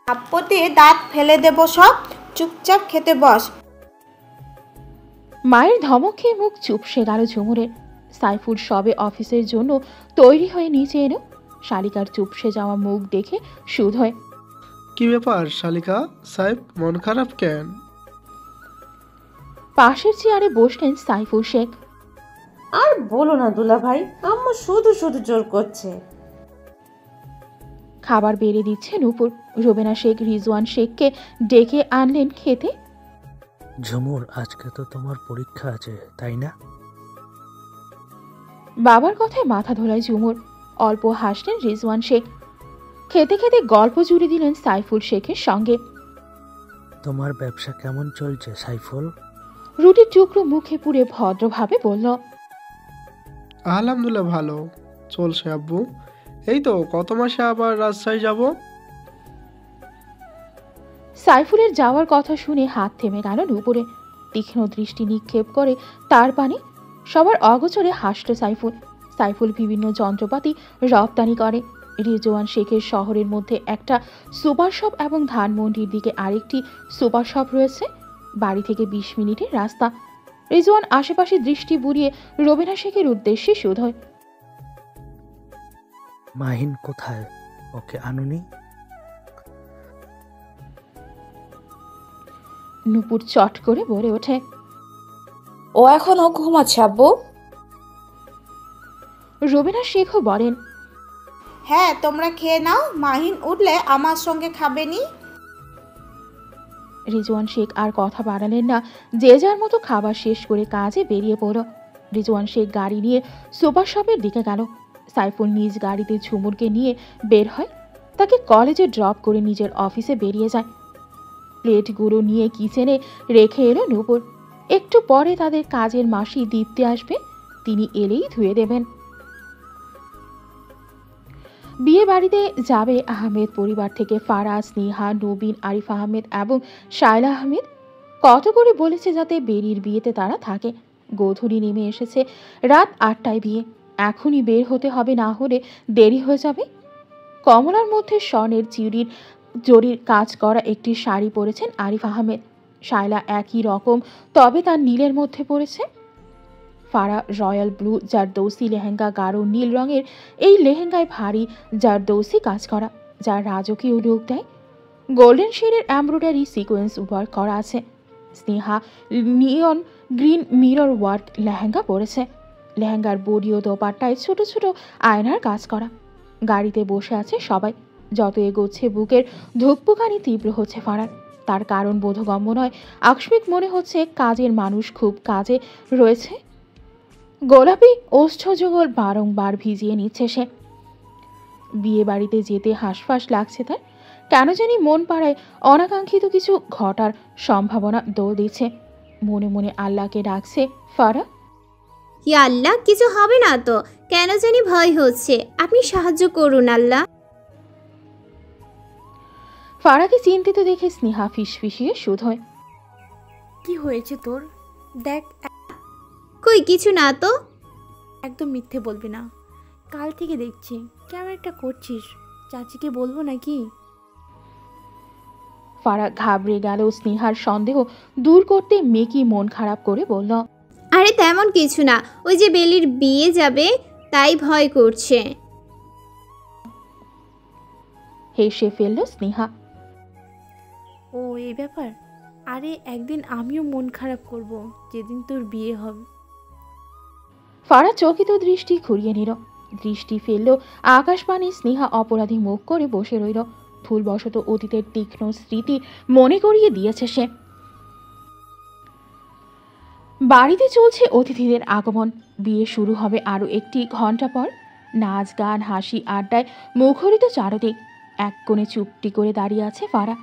আপত্তি দাঁত ফেলে দেব সব, চুপচাপ খেতে বস। মায়ের ধমক খেয়ে মুখ চুপসে গেল ঝুমুরের। সাইফুল সবে অফিসের জন্য তৈরি হয়ে নিচে এলো। শালিকার চুপসে যাওয়া মুখ দেখে শুধোয়। কি ব্যাপার শালিকা সাহেব, মন খারাপ কেন? পাশের চেয়ারে বসলেন সাইফুল শেখ। আর বলো না দুলা ভাই, আম্মু শুধু শুধু জোর করছে। খাবার বেড়ে দিচ্ছে নুপুর। রোবেনা শেখ রিজওয়ান শেখকে ডেকে আনলেন খেতে। ঝুমুর, আজকে তো তোমার পরীক্ষা আছে তাই না? বাবার কথায় মাথা ধোলায় ঝুমুর। অল্প হাসলেন রিজওয়ান শেখ। খেতে খেতে গল্প জুড়ে দিলেন সাইফুল শেখের সঙ্গে। তোমার ব্যবসা কেমন চলছে সাইফুল? রুটির টুকরো মুখে পুরে ভদ্রভাবে বলল, আলহামদুলিল্লাহ ভালো চলছে আব্বু। এই তো কত মাসে আবার রাজশাহী যাব। সাইফুলের যাওয়ার কথা শুনে হাত থেমে গেল নুপুরে। তীক্ষ্ণ দৃষ্টি নিক্ষেপ করে তার পানে। সবার অগোচরে হাসল সাইফুল। সাইফুল বিভিন্ন যন্ত্রপাতি রপ্তানি করে। রিজওয়ান শেখের শহরের মধ্যে একটা সুপার শপ এবং ধানমন্ডির দিকে আরেকটি সুপার শপ রয়েছে। বাড়ি থেকে 20 মিনিটের রাস্তা। রিজওয়ান আশেপাশে দৃষ্টি বুলিয়ে রোবেনা শেখের উদ্দেশ্যে শুধোয়। মাহিন কোথায়? ওকে আনুনি? নুপুর চট করে বলে ওঠে, ও এখনো ঘুমাচ্ছে আব্বু। রোবেনা শেখও বলেন, হ্যাঁ তোমরা খেয়ে নাও, মাহিন উঠলে আমার সঙ্গে খাবে নি। রিজওয়ান শেখ আর কথা বাড়ালেন না, যে যার মতো খাবার শেষ করে কাজে বেরিয়ে পড়ল। রিজওয়ান শেখ গাড়ি নিয়ে সুপার শপের দিকে গেল। সাইফুল নিজ গাড়িতে ঝুমুরকে নিয়ে বের হয়, তাকে কলেজে ড্রপ করে নিজের অফিসে বেরিয়ে যায়। প্লেটগুলো নিয়ে কিচেনে রেখে এলো নূপুর। একটু পরে তাদের কাজের মাসি দীপ্তি আসবে, তিনি এলেই ধুয়ে দেবেন। বিয়ে বাড়িতে যাবে আহমেদ পরিবার থেকে ফারাজ, স্নেহা, নবীন, আরিফ আহমেদ এবং শায়লা আহমেদ। কত করে বলেছে যাতে বেরির বিয়েতে তারা থাকে। গোধূলি নেমে এসেছে, রাত 8টায় বিয়ে। এখনই বের হতে হবে, না হলে দেরি হয়ে যাবে। কমলার মধ্যে স্বর্ণের জরির কাজ করা একটি শাড়ি পরেছেন আরিফ আহমেদ। শায়লা একই রকম, তবে তার নীলের মধ্যে পরেছে। ফারা রয়্যাল ব্লু জারদৌসি লেহেঙ্গা, গাঢ় নীল রঙের এই লেহেঙ্গায় ভারী জারদৌসি কাজ করা, যা রাজকীয় লুক দেয়। গোল্ডেন শেডের এমব্রয়ডারি সিকোয়েন্স ওয়ার্ক করা আছে। স্নেহা নিয়ন গ্রিন মিরর ওয়ার্ক লেহেঙ্গা পরেছে। লেহেঙ্গার বডি ও দোপাট্টায় ছোট ছোট আয়নার কাজ করা। গাড়িতে বসে আছে সবাই। যত এগোচ্ছে বুকের ধুকপুকানি তীব্র হচ্ছে ফারার। তার কারণ বোধগম্য নয়, আকস্মিক মনে হচ্ছে কাজের মানুষ খুব কাজে রয়েছে। গোলাপি ওষ্ঠযুগল বারংবার ভিজিয়ে নিচ্ছে সে। বিয়ে বাড়িতে যেতে হাঁসফাঁস লাগছে তার। কেন জানি মন পাড়ায় অনাকাঙ্ক্ষিত কিছু ঘটার সম্ভাবনা দৌড় দিচ্ছে। মনে মনে আল্লাহকে ডাকছে ফারা, ইয়া আল্লাহ, কিছু হবে না তো? কেন জানি ভয় হচ্ছে, আপনি সাহায্য করুন আল্লাহ। ফারাকে চিন্তিত দেখে স্নেহা ফিসফিসিয়ে শুধোয়, কি হয়েছে তোর? দেখ, কই কিছু না তো। একদম মিথ্যে বলবি না, কাল থেকে দেখছি কেমন একটা করছিস। চাচিকে বলবো নাকি? ফারা ঘাবড়ে গেল। স্নেহার সন্দেহ দূর করতে মেকি মন খারাপ করে বলল, আরে তেমন কিছু না, ওই যে বেলির বিয়ে যাবে তাই ভয় করছে। হেসে ফেলল স্নেহা। ও এই ব্যাপার? আরে একদিন আমিও মন খারাপ করব যেদিন তোর বিয়ে হবে। ফারা চকিত দৃষ্টি ঘুরিয়ে নিল। দৃষ্টি ফেলল আকাশবাণী। স্নেহা অপরাধী মুখ করে বসে রইল। ভুলবশত অতীতের তীক্ষ্ণ স্মৃতি মনে করিয়ে দিয়েছে সে। বাড়িতে চলছে অতিথিদের আগমন। বিয়ে শুরু হবে আরও একটি ঘন্টা পর। নাচ গান হাসি আড্ডায় মুখরিত চারদিক। এক কোণে চুপটি করে দাঁড়িয়ে আছে ফারা।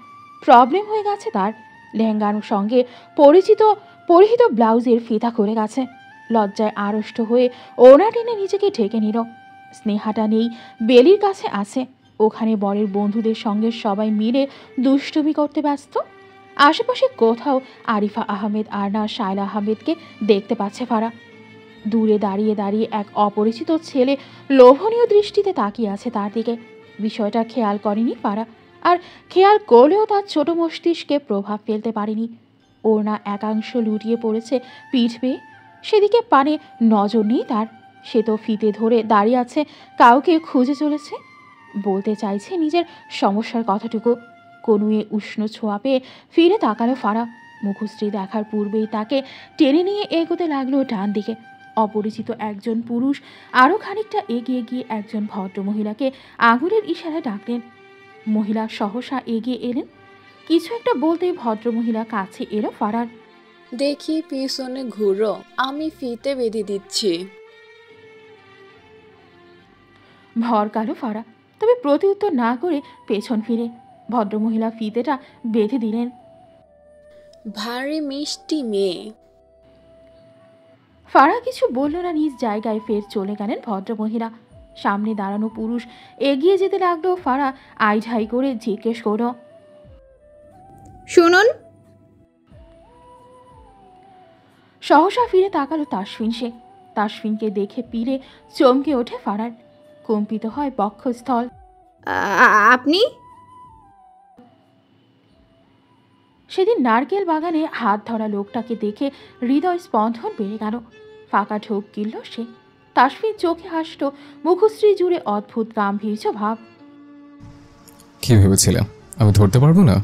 প্রবলেম হয়ে গেছে তার। লেহেঙ্গার সঙ্গে পরিহিত ব্লাউজের ফিতা করে গেছে। লজ্জায় আড়ষ্ট হয়ে ওড়না টেনে নিজেকে ঢেকে নিল। স্নেহাটা নেই, বেলির কাছে আছে। ওখানে বরের বন্ধুদের সঙ্গে সবাই মিলে দুষ্টুমি করতে ব্যস্ত। আশেপাশে কোথাও আরিফা আহমেদ আর না শায়লা আহমেদকে দেখতে পাচ্ছে ফারা। দূরে দাঁড়িয়ে দাঁড়িয়ে এক অপরিচিত ছেলে লোভনীয় দৃষ্টিতে তাকিয়ে আছে তার দিকে। বিষয়টা খেয়াল করেনি ফারা, আর খেয়াল করলেও তার ছোট মস্তিষ্কে প্রভাব ফেলতে পারেনি। ওড়না একাংশ লুটিয়ে পড়েছে পিঠ বেয়ে, সেদিকে পানে নজর নেই তার। সে তো ফিতে ধরে দাঁড়িয়ে আছে, কাউকে খুঁজে চলেছে। বলতে চাইছে নিজের সমস্যার কথাটুকু। কনুয়ে উষ্ণ ছোঁয়া পেয়ে ফিরে তাকালো ফারা। মুখশ্রী দেখার পূর্বেই তাকে টেনে নিয়ে এগোতে লাগলো ডান দিকে। অপরিচিত একজন পুরুষ আরও খানিকটা এগিয়ে গিয়ে একজন ভদ্রমহিলাকে আঙুলের ইশারায় ডাকলেন। মহিলা সহসা এগিয়ে এলেন। কিছু একটা বলতেই ভদ্রমহিলা কাছে এলো ফারার। দেখি পিছনে ঘুরো, আমি ফিতে বেঁধে দিচ্ছি। ভরকালো ফারা, তবে প্রতিউত্তর না করে পেছন ফিরে ভদ্রমহিলা ফিতেটা বেঁধে দিলেন। ভারী মিষ্টি মেয়ে। ফারা কিছু বলল না, নিজ জায়গায় ফের চলে গেলেন ভদ্রমহিলা। সামনে দাঁড়ানো পুরুষ এগিয়ে যেতে লাগলো। ফারা আইঢাই করে জিজ্ঞেস করল, শুনুন। সহসা ফিরে তাকালো তাসফিন শেখ। তাসফিনকে দেখে পিলে চমকে ওঠে ফারার। কম্পিত হয় বক্ষস্থল। আপনি? সেদিন নারকেল বাগানে হাত ধরা লোকটাকে দেখে হৃদয় স্পন্দন বেড়ে গেল। ফাঁকা ঢোক গিলল সে। তাসফিন চোখে হাসল, মুখশ্রী জুড়ে অদ্ভুত গাম্ভীর্য ভাব। কি ভেবেছিলাম আমি ধরতে পারবো না?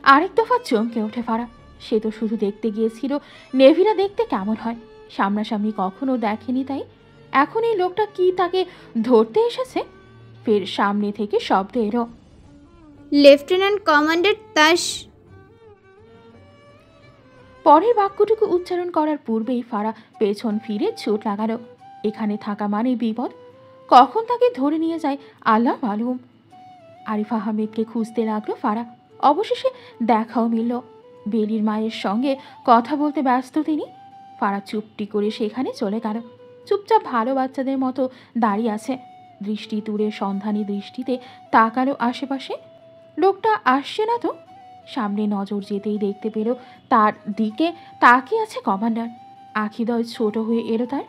আরেক দফা চমকে ওঠে ফারা। সে তো শুধু দেখতে গিয়েছিল নেভিরা দেখতে কেমন হয়, সামনাসামনি কখনো দেখেনি। তাই এখন এই লোকটা কি তাকে ধরতে এসেছে? ফের সামনে থেকে শব্দ এলো, লেফটেন্যান্ট কমান্ডার তাস। পরের বাক্যটুকু উচ্চারণ করার পূর্বেই ফারা পেছন ফিরে চোট লাগালো। এখানে থাকা মানে বিপদ। কখন তাকে ধরে নিয়ে যায় আল্লাহ মালুম। আরিফ আহমেদকে খুঁজতে লাগলো ফারা। অবশেষে দেখাও মিলল। বেলির মায়ের সঙ্গে কথা বলতে ব্যস্ত তিনি। ফারা চুপটি করে সেখানে চলে গেল। চুপচাপ ভালো বাচ্চাদের মতো দাঁড়িয়ে আছে। দৃষ্টি দূরে সন্ধানী দৃষ্টিতে তাকালো আশেপাশে। লোকটা আসছে না তো। সামনে নজর যেতেই দেখতে পেল তার দিকে তাকিয়ে আছে কমান্ডার। আখিদয় ছোট হয়ে এলো তার।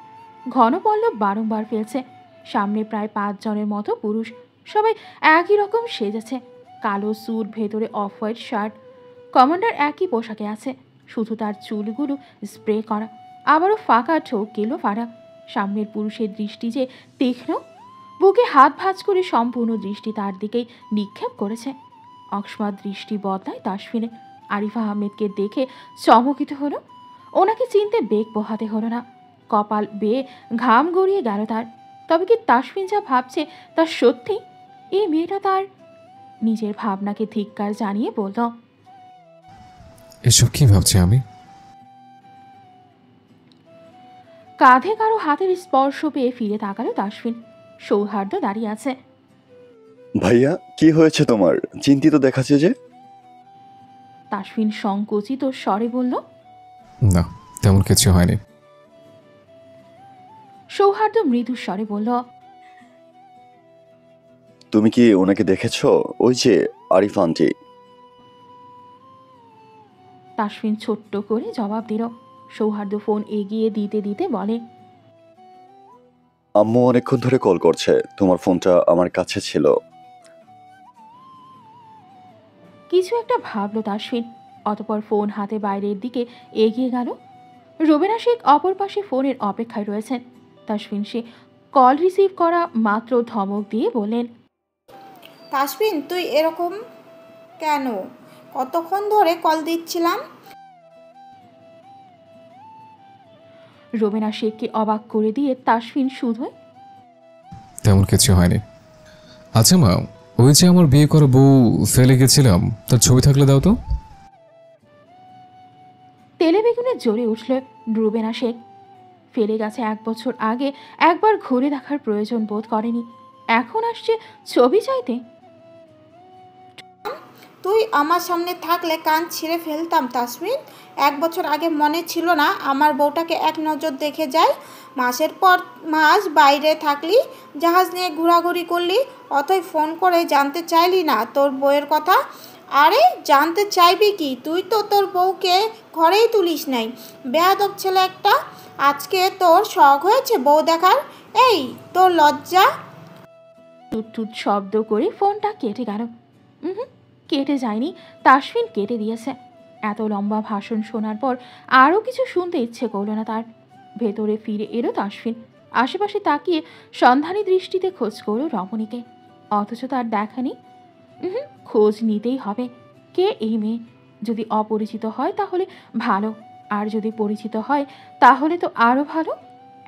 ঘন পল্লব বারংবার ফেলছে। সামনে প্রায় 5 জনের মতো পুরুষ। সবাই একই রকম সেজেছে। কালো স্যুট, ভেতরে অফ হোয়াইট শার্ট। কমান্ডার একই পোশাকে আছে, শুধু তার চুলগুলো স্প্রে করা। আবারও ফাঁকা ঠোক গেল ফারা। সামনের পুরুষের দৃষ্টি যে তীক্ষ্ণ। বুকে হাত ভাঁজ করে সম্পূর্ণ দৃষ্টি তার দিকেই নিক্ষেপ করেছে। অকস্মাৎ দৃষ্টি বদলায় তাসফিনের। আরিফ আহমেদকে দেখে চমকিত হলো। ওনাকে চিনতে বেগ পোহাতে হলো না। কপাল বেয়ে ঘাম গড়িয়ে গেল তার। তবে কি তাসফিন যা ভাবছে তা সত্যি? এই মেয়েটা তার? নিজের ভাবনাকে ধিক্কার জানিয়ে বলল, এসব কি ভাবছি আমি? কাঁধে কারো হাতের স্পর্শ পেয়ে ফিরে তাকালো তাসফিন। সৌহার্দ্য দাঁড়িয়ে আছে। ভাইয়া, কি হয়েছে তোমার? চিন্তিত দেখাচ্ছে যে। তাসফিন সংকুচিত স্বরে বলল, না, তেমন কিছু হয়নি। সৌহার্দ্য মৃদু স্বরে বলল, তুমি কি ওনাকে দেখেছো? ওই যে আরিফ আন্টি। তাসফিন ছোট্ট করে জবাব দিল। সৌহার্দ্য ফোন এগিয়ে দিতে দিতে বলে, আম্মু অনেকক্ষণ ধরে কল করছে, তোমার ফোনটা আমার কাছে ছিল। কিছু একটা ভাবলো তাসফিন। অতঃপর ফোন হাতে বাইরের দিকে এগিয়ে গেল। রুবেনা শেখ অপর পাশে ফোনের অপেক্ষায় রয়েছেন। তাসফিন সে কল রিসিভ করা মাত্র ধমক দিয়ে বললেন, তাসফিন, তুই এরকম কেন? কতক্ষণ ধরে কল দিচ্ছিলাম। রুবেনা শেখকে অবাক করে দিয়ে তাসফিন শুধু, তেমন কিছু হয়নি। আচ্ছা মা, ওই যে আমার বিয়ে করা বউ ফেলে গেছিলাম, তার ছবি থাকলে দাও তো। তেলে বেগুনে জ্বলে উঠল রুবেনা শেখ। ফেলে গেছে 1 বছর আগে, একবার ঘুরে দেখার প্রয়োজন বোধ করেনি। এখন আসছে ছবি চাইতে। তুই আমার সামনে থাকলে কান ছিঁড়ে ফেলতাম তাসফিন। 1 বছর আগে মনে ছিল না আমার বউটাকে এক নজর দেখে যায়? মাসের পর মাস বাইরে থাকলি, জাহাজ নিয়ে ঘোরাঘুরি করলি, অথই ফোন করে জানতে চাইলি না তোর বউয়ের কথা? আরে জানতে চাইবি কি? তুই তো তোর বউকে ঘরেই তুলিস নাই, বেয়াদব ছেলে একটা। আজকে তোর শখ হয়েছে বউ দেখার? এই তোর লজ্জা? টুট শব্দ করে ফোনটা কেটে গেল। কেটে যায়নি, তাসফিন কেটে দিয়েছে। এত লম্বা ভাষণ শোনার পর আরও কিছু শুনতে ইচ্ছে করল না তার। ভেতরে ফিরে এলো তাসফিন। আশেপাশে তাকিয়ে সন্ধানী দৃষ্টিতে খোঁজ করল রমণীকে। অথচ তার দেখা নেই। খোঁজ নিতেই হবে। কে এই মেয়ে? যদি অপরিচিত হয় তাহলে ভালো, আর যদি পরিচিত হয় তাহলে তো আরও ভালো।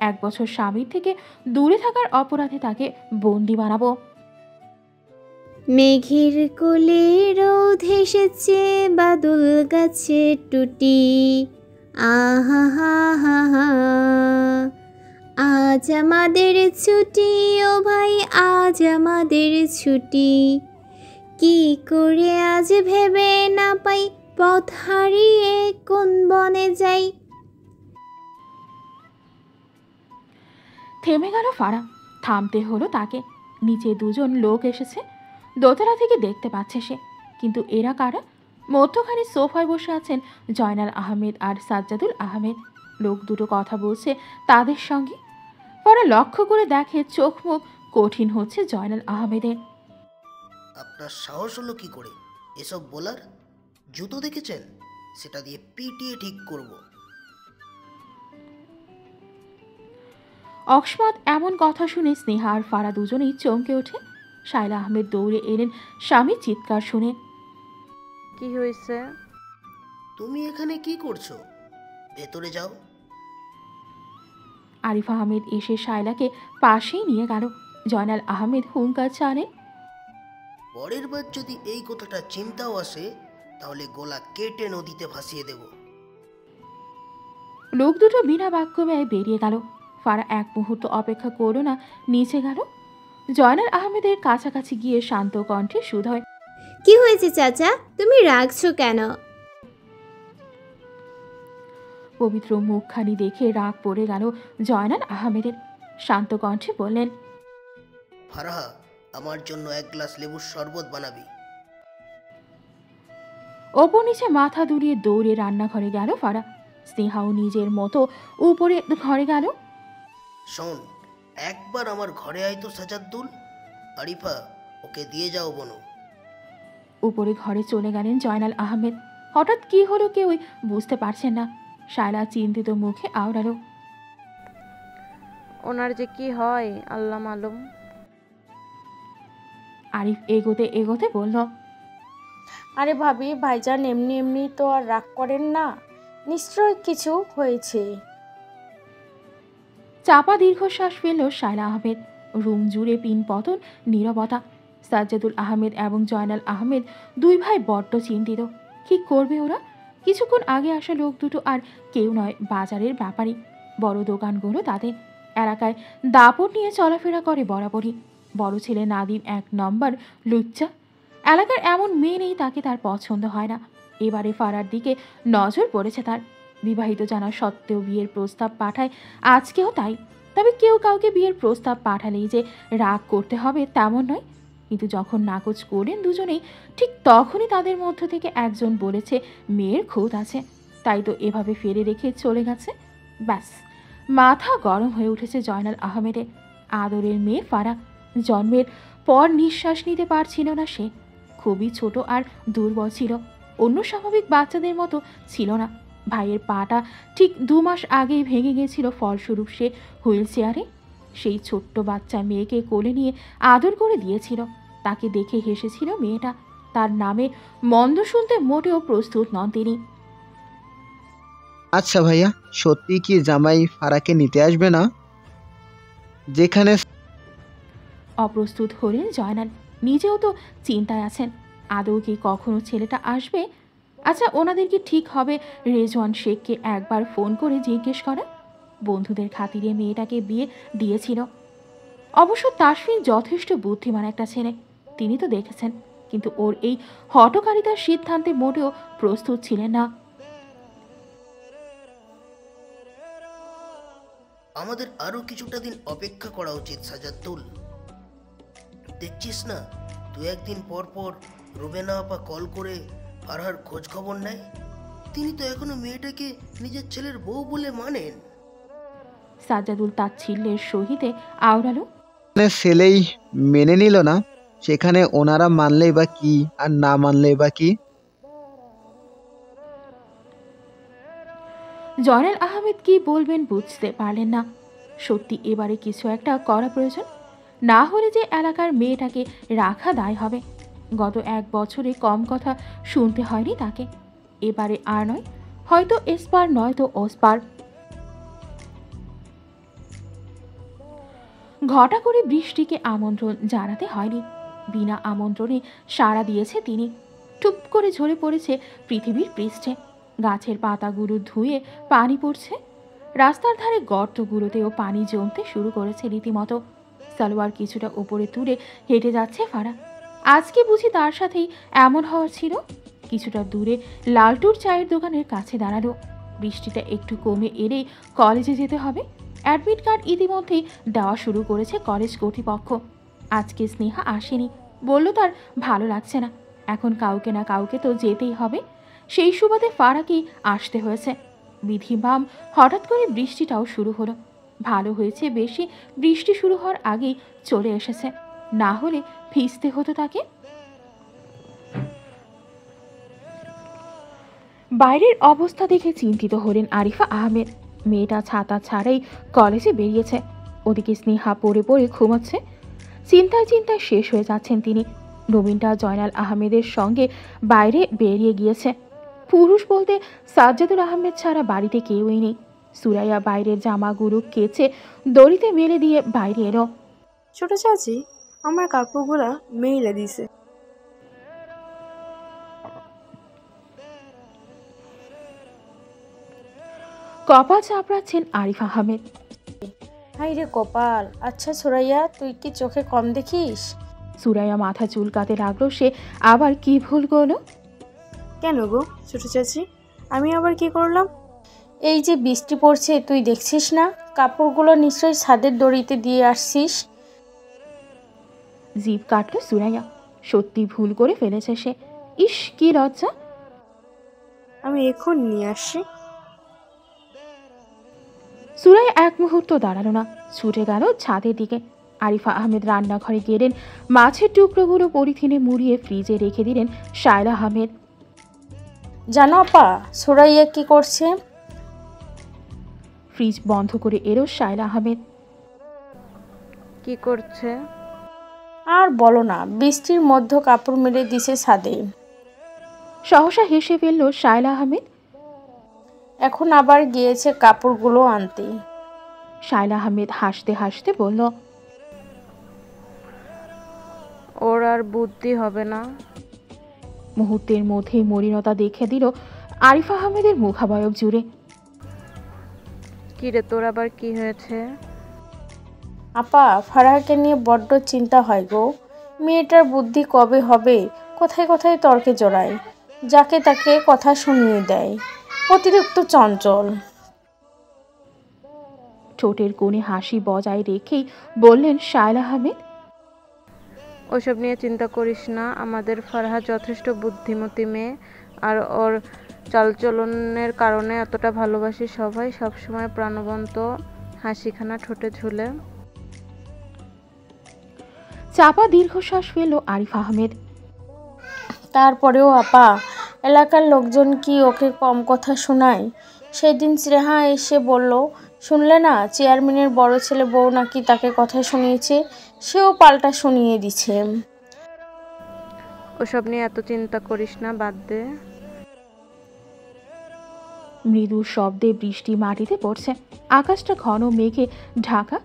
1 বছর স্বামীর থেকে দূরে থাকার অপরাধে তাকে বন্দি বানাবো। মেঘের কোলে রোদ হেসেছে, বাদল গাছে টুটি। আহা হা হা হা, আজ আমাদের ছুটি, ও ভাই আজ আমাদের ছুটি। কি করে আজ ভেবে না পাই, পথ হারিয়ে কোন বনে যাই। থেমে গেল ফারা। থামতে হলো তাকে। নিচে 2 জন লোক এসেছে। দোতলা থেকে দেখতে পাচ্ছে সে। কিন্তু এরা কারা? মধ্যখানে সোফায় বসে আছেন জয়নাল আহমেদ আর সাজ্জাদুল আহমেদ। লোক দুটো কথা বলছে তাদের সঙ্গে। ফারা লক্ষ্য করে দেখে চোখ মুখ কঠিন হচ্ছে জয়নাল আহমেদের। আপনার সাহস হলো কি করে এসব বলার? জুতো দেখেছেন? সেটা দিয়ে পিটিয়ে ঠিক করব। অকস্মাৎ এমন কথা শুনে স্নেহা আর ফারা দুজনেই চমকে ওঠে। শায়লা আহমেদ দৌড়ে এলেন স্বামীর চিৎকার শুনে। কি হয়েছে? তুমি এখানে কি করছো? ভেতরে যাও। আরিফ আহমেদ এসে শায়লাকে পাশেই নিয়ে গেল। জয়নাল আহমেদ হুঙ্কার চালেন, পরের বার যদি এই কথাটা চিন্তাও আসে তাহলে গলা কেটে নদীতে ভাসিয়ে দেব। লোক দুটো বিনা বাক্য ব্যয় বেরিয়ে গেল। ফারা এক মুহূর্ত অপেক্ষা করল না, নিচে গেল। জয়নাল আহমেদের কাছাকাছি গিয়ে শান্ত কণ্ঠে সুধয়, কি হয়েছে চাচা, তুমি রাগছো কেন? পবিত্র মুখখানি দেখে রাগ পড়ে গেল জয়নাল আহমেদের। শান্ত কণ্ঠে বললেন, ফারাহা, আমার জন্য এক গ্লাস লেবুর শরবত বানাবি। ওপর নিচে মাথা দুলিয়ে দৌড়ে রান্নাঘরে গেল ফারা। স্নেহাও নিজের মতো উপরে ঘরে গেল। শোন, একবার আমার ঘরে আয় তো সাজাদ্দুল। আরিফা, ওকে দিয়ে যাও বনু। উপরে ঘরে চলে গেলেন জয়নাল আহমেদ। হঠাৎ কি হলো কেউই বুঝতে পারছেন না। শায়লা চিন্তিত মুখে আওড়ালো, ওনার যে কি হয় আল্লাহ মালুম। আরিফ এগোতে এগোতে বলল, আরে ভাবি, ভাইজান এমনি এমনি তো আর রাগ করেন না, নিশ্চয় কিছু হয়েছে। চাপা দীর্ঘশ্বাস ফেলল শায়লা আহমেদ। রুম জুড়ে পিন পতন, নীরবতা। সাজ্জাদুল আহমেদ এবং জয়নাল আহমেদ দুই ভাই বড্ড চিন্তিত। কি করবে ওরা? কিছুক্ষণ আগে আসা লোক দুটো আর কেউ নয়, বাজারের ব্যাপারী। বড় দোকানগুলো তাদের। এলাকায় দাপট নিয়ে চলাফেরা করে বরাবরই। বড় ছেলে নাদিম 1 নম্বর লুচ্চা। এলাকার এমন মেয়ে নেই তাকে তার পছন্দ হয় না। এবারে ফারার দিকে নজর পড়েছে তার। বিবাহিত জানা সত্ত্বেও বিয়ের প্রস্তাব পাঠায় আজকেও তাই। তবে কেউ কাউকে বিয়ের প্রস্তাব পাঠালেই যে রাগ করতে হবে তেমন নয়। কিন্তু যখন নাকচ করলেন দুজনেই, ঠিক তখনই তাদের মধ্য থেকে একজন বলেছে মেয়ের খুঁত আছে, তাই তো এভাবে ফেলে রেখে চলে গেছে। ব্যাস, মাথা গরম হয়ে উঠেছে জয়নাল আহমেদের। আদরের মেয়ে ফারা। জন্মের পর নিঃশ্বাস নিতে পারছিল না সে। খুবই ছোট আর দুর্বল ছিল, অন্য স্বাভাবিক বাচ্চাদের মতো ছিল না। ভাইয়ের পাটা ঠিক 2 মাস আগেই ভেঙে গিয়েছিল, ফলস্বরূপ সে হুইল চেয়ারে। সেই ছোট্ট বাচ্চা মেয়েকে কোলে নিয়ে আদর করে দিয়েছিল। তাকে দেখে হেসেছিল মেয়েটা। তার নামে মন্দ শুনতে মোটেও প্রস্তুত নন তিনি। আচ্ছা ভাইয়া, সত্যি কি জামাই ফারাকে নিতে আসবে না? যেখানে অপ্রস্তুত হলেন জয়নাল। নিজেও তো চিন্তায় আছেন, আদৌ কি কখনো ছেলেটা আসবে? আচ্ছা, ওনাদের কি ঠিক হবে রেজওয়ান শেখকে একবার ফোন করে জিজ্ঞেস করা? বন্ধুদের খাতিরে মেয়েটাকে বিয়ে দিয়েছিল। অবশ্য তাসফিন যথেষ্ট বুদ্ধিমান একটা ছেলে, তিনি তো দেখেছেন। কিন্তু ওর এই হঠকারিতার সিদ্ধান্তে মোটেও প্রস্তুত ছিলেন না। আমাদের আরো কিছুটা দিন অপেক্ষা করা উচিত সাজাদ্দুল। দেখছিস না, 2-1 দিন পর পর রুবেনা আপা কল করে ফারহার খোঁজ খবর নেয়। তিনি তো এখনো মেয়েটাকে নিজের ছেলের বউ বলে মানেন। সাজ্জাদুল তাচ্ছিল্যের সহিতে আওড়ালো, ছেলেই মেনে নিল না, সেখানে ওনারা মানলেই বা কি আর না মানলেই বা কি? জয়নাল আহমেদ কি বলবেন বুঝতে পারলেন না। সত্যি এবারে কিছু একটা করা প্রয়োজন, না হলে যে এলাকার মেয়েটাকে রাখা দায় হবে। গত 1 বছরে কম কথা শুনতে হয়নি তাকে। এবারে আর নয়, হয়তো এসপার নয়তো ওসপার। ঘটা করে বৃষ্টিকে আমন্ত্রণ জানাতে হয়নি। বিনা আমন্ত্রণে সাড়া দিয়েছে তিনি। টুপ করে ঝরে পড়েছে পৃথিবীর পৃষ্ঠে। গাছের পাতাগুলো ধুয়ে পানি পড়ছে। রাস্তার ধারে গর্তগুলোতেও পানি জমতে শুরু করেছে রীতিমতো। সালোয়ার কিছুটা উপরে তুলে হেঁটে যাচ্ছে ফারা। আজকে বুঝি তার সাথেই এমন হওয়ার ছিল। কিছুটা দূরে লালটুর চায়ের দোকানের কাছে দাঁড়ালো। বৃষ্টিটা একটু কমে এলেই কলেজে যেতে হবে। অ্যাডমিট কার্ড ইতিমধ্যেই দেওয়া শুরু করেছে কলেজ কর্তৃপক্ষ। আজকে স্নেহা আসেনি, বলল তার ভালো লাগছে না। এখন কাউকে না কাউকে তো যেতেই হবে। সেই সুবাদে ফারাকেই আসতে হয়েছে। বিধিবাম হঠাৎ করে বৃষ্টিটাও শুরু হলো। ভালো হয়েছে বেশি বৃষ্টি শুরু হওয়ার আগেই চলে এসেছে, না হলে ভিজতে হতো তাকে। বাইরের অবস্থা দেখে চিন্তিত হলেন আরিফা আহমেদ। মেয়েটা ছাতা ছাড়াই কলেজে বেরিয়েছে। ওদিকে স্নেহা পড়ে পড়ে ঘুমাচ্ছে। চিন্তায় চিন্তায় শেষ হয়ে যাচ্ছেন তিনি। নবীনটা জয়নাল আহমেদের সঙ্গে বাইরে বেরিয়ে গিয়েছে। পুরুষ বলতে সাজ্জাদুল আহমেদ ছাড়া বাড়িতে কেউই নেই। সুরাইয়া বাইরের জামাগুলো কেচে দড়িতে মেলে দিয়ে বাইরে এলো। ছোট চাচি, আমার কাপড়গুলা মেইলে দিছে। কপাল চাপড়াচ্ছেন আরিফ আহমেদ। হাই রে কপাল। আচ্ছা সুরাইয়া, তুই কি চোখে কম দেখিস? সুরাইয়া মাথা চুলকাতে লাগলো। সে আবার কি ভুল করলো? কেন গো ছোট চাচি, আমি আবার কি করলাম? এই যে বৃষ্টি পড়ছে, তুই দেখছিস না? কাপড়গুলো নিশ্চয়ই ছাদের দড়িতে দিয়ে আসছিস। জিভ কাটলো সুরাইয়া। সত্যি ভুল করে ফেলেছে সে। ইস কি লজ্জা। আমি এখন নিয়ে আসছি। সুরাইয়া এক মুহূর্ত দাঁড়ালো না, ছুটে গেল ছাদের দিকে। আরিফা আহমেদ রান্নাঘরে গেলেন। মাছের টুকরোগুলো পলিথিনে মুড়িয়ে ফ্রিজে রেখে দিলেন শায়লা আহমেদ। জানো আপা, সুরাইয়া কি করছে? ফ্রিজ বন্ধ করে এলো শায়লা আহমেদ। কি করছে? আর বলো না, বৃষ্টির মধ্যে কাপড় মেলে দিছে ছাদে। সহসা হেসে ফেলল শায়লা আহমেদ। এখন আবার গিয়েছে কাপড়গুলো আনতে। শায়লা আহমেদ হাসতে হাসতে বলল, ওর আর বুদ্ধি হবে না। মুহূর্তের মধ্যেই মলিনতা দেখে দিল আরিফ আহমেদের মুখাবয়ব জুড়ে। কি রে, তোর আবার কি হয়েছে? আপা, ফারাহকে নিয়ে বড্ড চিন্তা হয় গো। মেয়েটার বুদ্ধি কবে হবে? কোথায় কোথায় তর্কে জড়ায়, যাকে তাকে কথা শুনিয়ে দেয়, অতিরিক্ত চঞ্চল। ঠোঁটের কোণে হাসি বজায় রেখেই বললেন শায়লা আহমেদ, ওসব নিয়ে চিন্তা করিস না। আমাদের ফারহা যথেষ্ট বুদ্ধিমতী মেয়ে, আর ওর চালচলনের কারণে এতটা ভালোবাসি সবাই। সবসময় প্রাণবন্ত হাসিখানা ঠোঁটে ঝুলে। চাপা দীর্ঘশ্বাস ফেলল আরিফ আহমেদ। তারপরেও আপা, এলাকার লোকজন কি ওকে কম কথা শোনায়? সেদিন স্নেহা এসে বলল, শুনলে না, চেয়ারম্যানের বড় ছেলে বউ নাকি তাকে কথা শুনিয়েছে। সেও পাল্টা শুনিয়ে দিছে। ওসব নিয়ে এত চিন্তা করিস না, বাদ দে। মৃদু শব্দে বৃষ্টি মাটিতে পড়ছে। আকাশটা ঘন মেঘে ঢাকা।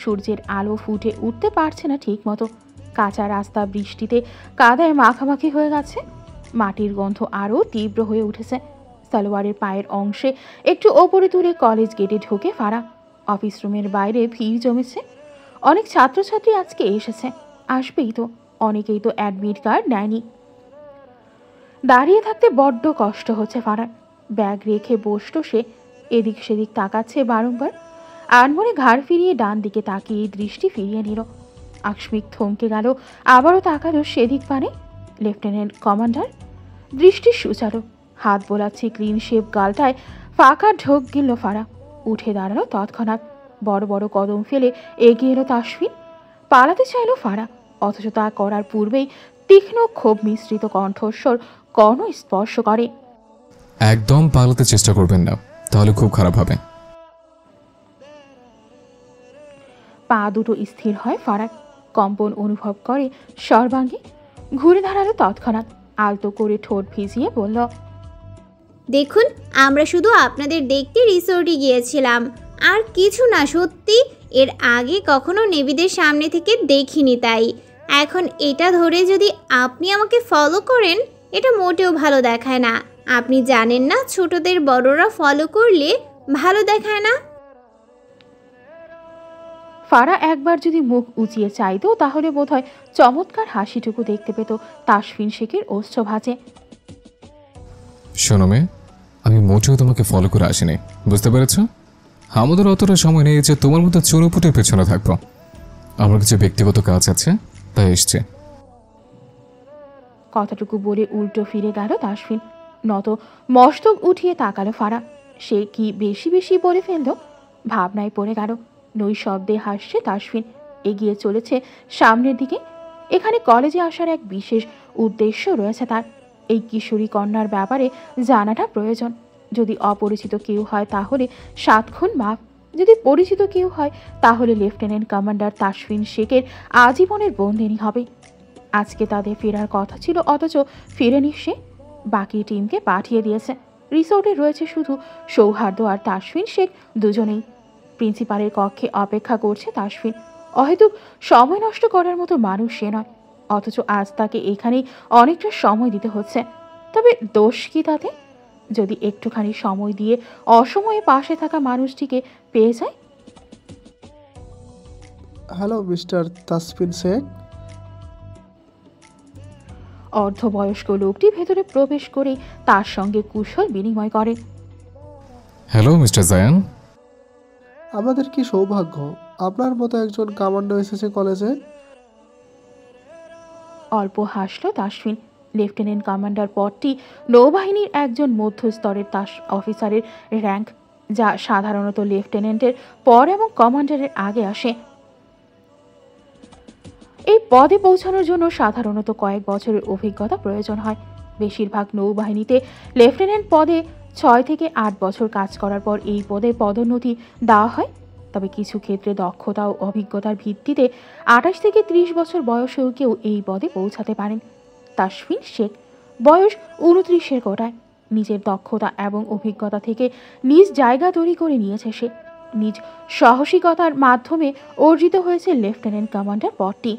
সূর্যের আলো ফুটে উঠতে পারছে না ঠিক মতো। কাঁচা রাস্তা বৃষ্টিতে কাদায় মাখামাখি হয়ে গেছে। মাটির গন্ধ আরও তীব্র হয়ে উঠেছে। সালোয়ারের পায়ের অংশে একটু ওপরে তুলে কলেজ গেটে ঢোকে ফারা। অফিস রুমের বাইরে ভিড় জমেছে। অনেক ছাত্রছাত্রী আজকে এসেছে, আসবেই তো। অনেকেই তো অ্যাডমিট কার্ড নেয়নি। দাঁড়িয়ে থাকতে বড্ড কষ্ট হচ্ছে ফারার। ব্যাগ রেখে বসল সে। এদিক সেদিক তাকাচ্ছে বারংবার। আনমনে ঘাড় ফিরিয়ে ডান দিকে তাকিয়ে দৃষ্টি ফিরিয়ে নিল। আকস্মিক থমকে গেল, আবারও তাকালো সেদিক পানে। Lieutenant commander. দৃষ্টি সুচারু, হাত বোলাচ্ছে ক্লিন শেপ গালটায়। ফাঁকা ঢোক গিলল ফারা। উঠে দাঁড়ালো তৎক্ষণাৎ। বড় বড় কদম ফেলে এগিয়ে এলো তাসফিন। পালাতে চাইল ফারা, অথচ তা করার পূর্বেই তীক্ষ্ণ ক্ষোভ মিশ্রিত কণ্ঠস্বর কর্ণ স্পর্শ করে, একদম পালাতে চেষ্টা করবেন না, তাহলে খুব খারাপ হবে। পা দুটো স্থির হয় ফারাক। কম্পন অনুভব করে সর্বাঙ্গে। ঘুরে দাঁড়ালো তৎক্ষণাৎ। আলতো করে ঠোঁট ভিজিয়ে বলল, দেখুন, আমরা শুধু আপনাদের দেখতে রিসোর্টে গিয়েছিলাম, আর কিছু না। সত্যি এর আগে কখনো নেবিদের সামনে থেকে দেখিনি, তাই এখন এটা ধরে যদি আপনি আমাকে ফলো করেন, এটা মোটেও ভালো দেখায় না। আপনি জানেন না, ছোটদের বড়রা ফলো করলে ভালো দেখায় না। ফারা একবার যদি মুখ উঁচিয়ে চাইতো, তাহলে বোধহয় চমৎকার হাসিটুকু দেখতে পেত তাসফিন শেখের ওষ্ঠ ভাঁজে। শোনো মেয়ে, আমি মোটেও তোমাকে ফলো করে আসিনি, বুঝতে পেরেছ? আমাদের অতটা সময় নেই যে তোমার মতো চুনোপুটের পেছনে থাকবো। আমার কিছু ব্যক্তিগত কাজ আছে, তাই এসছে। কথাটুকু বলে উল্টো ফিরে গেল তাসফিন। নত মস্তক উঠিয়ে তাকালো ফারা। সে কি বেশি বেশি বলে ফেলল? ভাবনায় পড়ে গেল। নৈশব্দে হাসছে তাসফিন। এগিয়ে চলেছে সামনের দিকে। এখানে কলেজে আসার এক বিশেষ উদ্দেশ্য রয়েছে তার। এই কিশোরী কন্যার ব্যাপারে জানাটা প্রয়োজন। যদি অপরিচিত কেউ হয় তাহলে 7 খুন মাফ। যদি পরিচিত কেউ হয় তাহলে লেফটেন্যান্ট কমান্ডার তাসফিন শেখের আজীবনের বন্দিনী হবে। আজকে তাদের ফেরার কথা ছিল, অথচ ফিরেনি সে। বাকি টিমকে পাঠিয়ে দিয়েছে। রিসোর্টে রয়েছে শুধু সৌহার্দ্য আর তাসফিন শেখ দুজনেই। প্রিন্সিপালের কক্ষে অপেক্ষা করছে তাসফিন। অহেতুক সময় নষ্ট করার মতো মানুষ সে নয়, অথচ আজ তাকে এখানেই অনেকটা সময় দিতে হচ্ছে। তবে দোষ কি তাতে? যদি একটুখানি সময় দিয়ে অসময়ে পাশে থাকা মানুষটিকে পেয়ে যায়। Hello mister Tasfin Sheikh. অর্ধবয়স্ক লোকটি ভেতরে প্রবেশ করে তার সঙ্গে কুশল বিনিময় করে। Hello mister Zayan. আমাদের কি সৌভাগ্য, আপনার মতো একজন কমান্ডো এসেছে কলেজে। অল্প হাসল তাসফিন। লেফটেন্যান্ট কমান্ডার পদটি নৌবাহিনীর একজন মধ্যস্তরের অফিসারের র্যাঙ্ক, যা সাধারণত লেফটেন্যান্টের পর এবং কমান্ডারের আগে আসে। এই পদে পৌঁছানোর জন্য সাধারণত কয়েক বছরের অভিজ্ঞতা প্রয়োজন হয়। বেশিরভাগ নৌবাহিনীতে লেফটেন্যান্ট পদে 6 থেকে 8 বছর কাজ করার পর এই পদে পদোন্নতি দেওয়া হয়। তবে কিছু ক্ষেত্রে দক্ষতা ও অভিজ্ঞতার ভিত্তিতে 28 থেকে 30 বছর বয়সেও কেউ এই পদে পৌঁছাতে পারেন। তাসফিন শেখ বয়স 29-এর কোটায়। নিজের দক্ষতা এবং অভিজ্ঞতা থেকে নিজ জায়গা তৈরি করে নিয়েছে সে। নিজ সাহসিকতার মাধ্যমে অর্জিত হয়েছে লেফটেন্যান্ট কমান্ডার পদটি।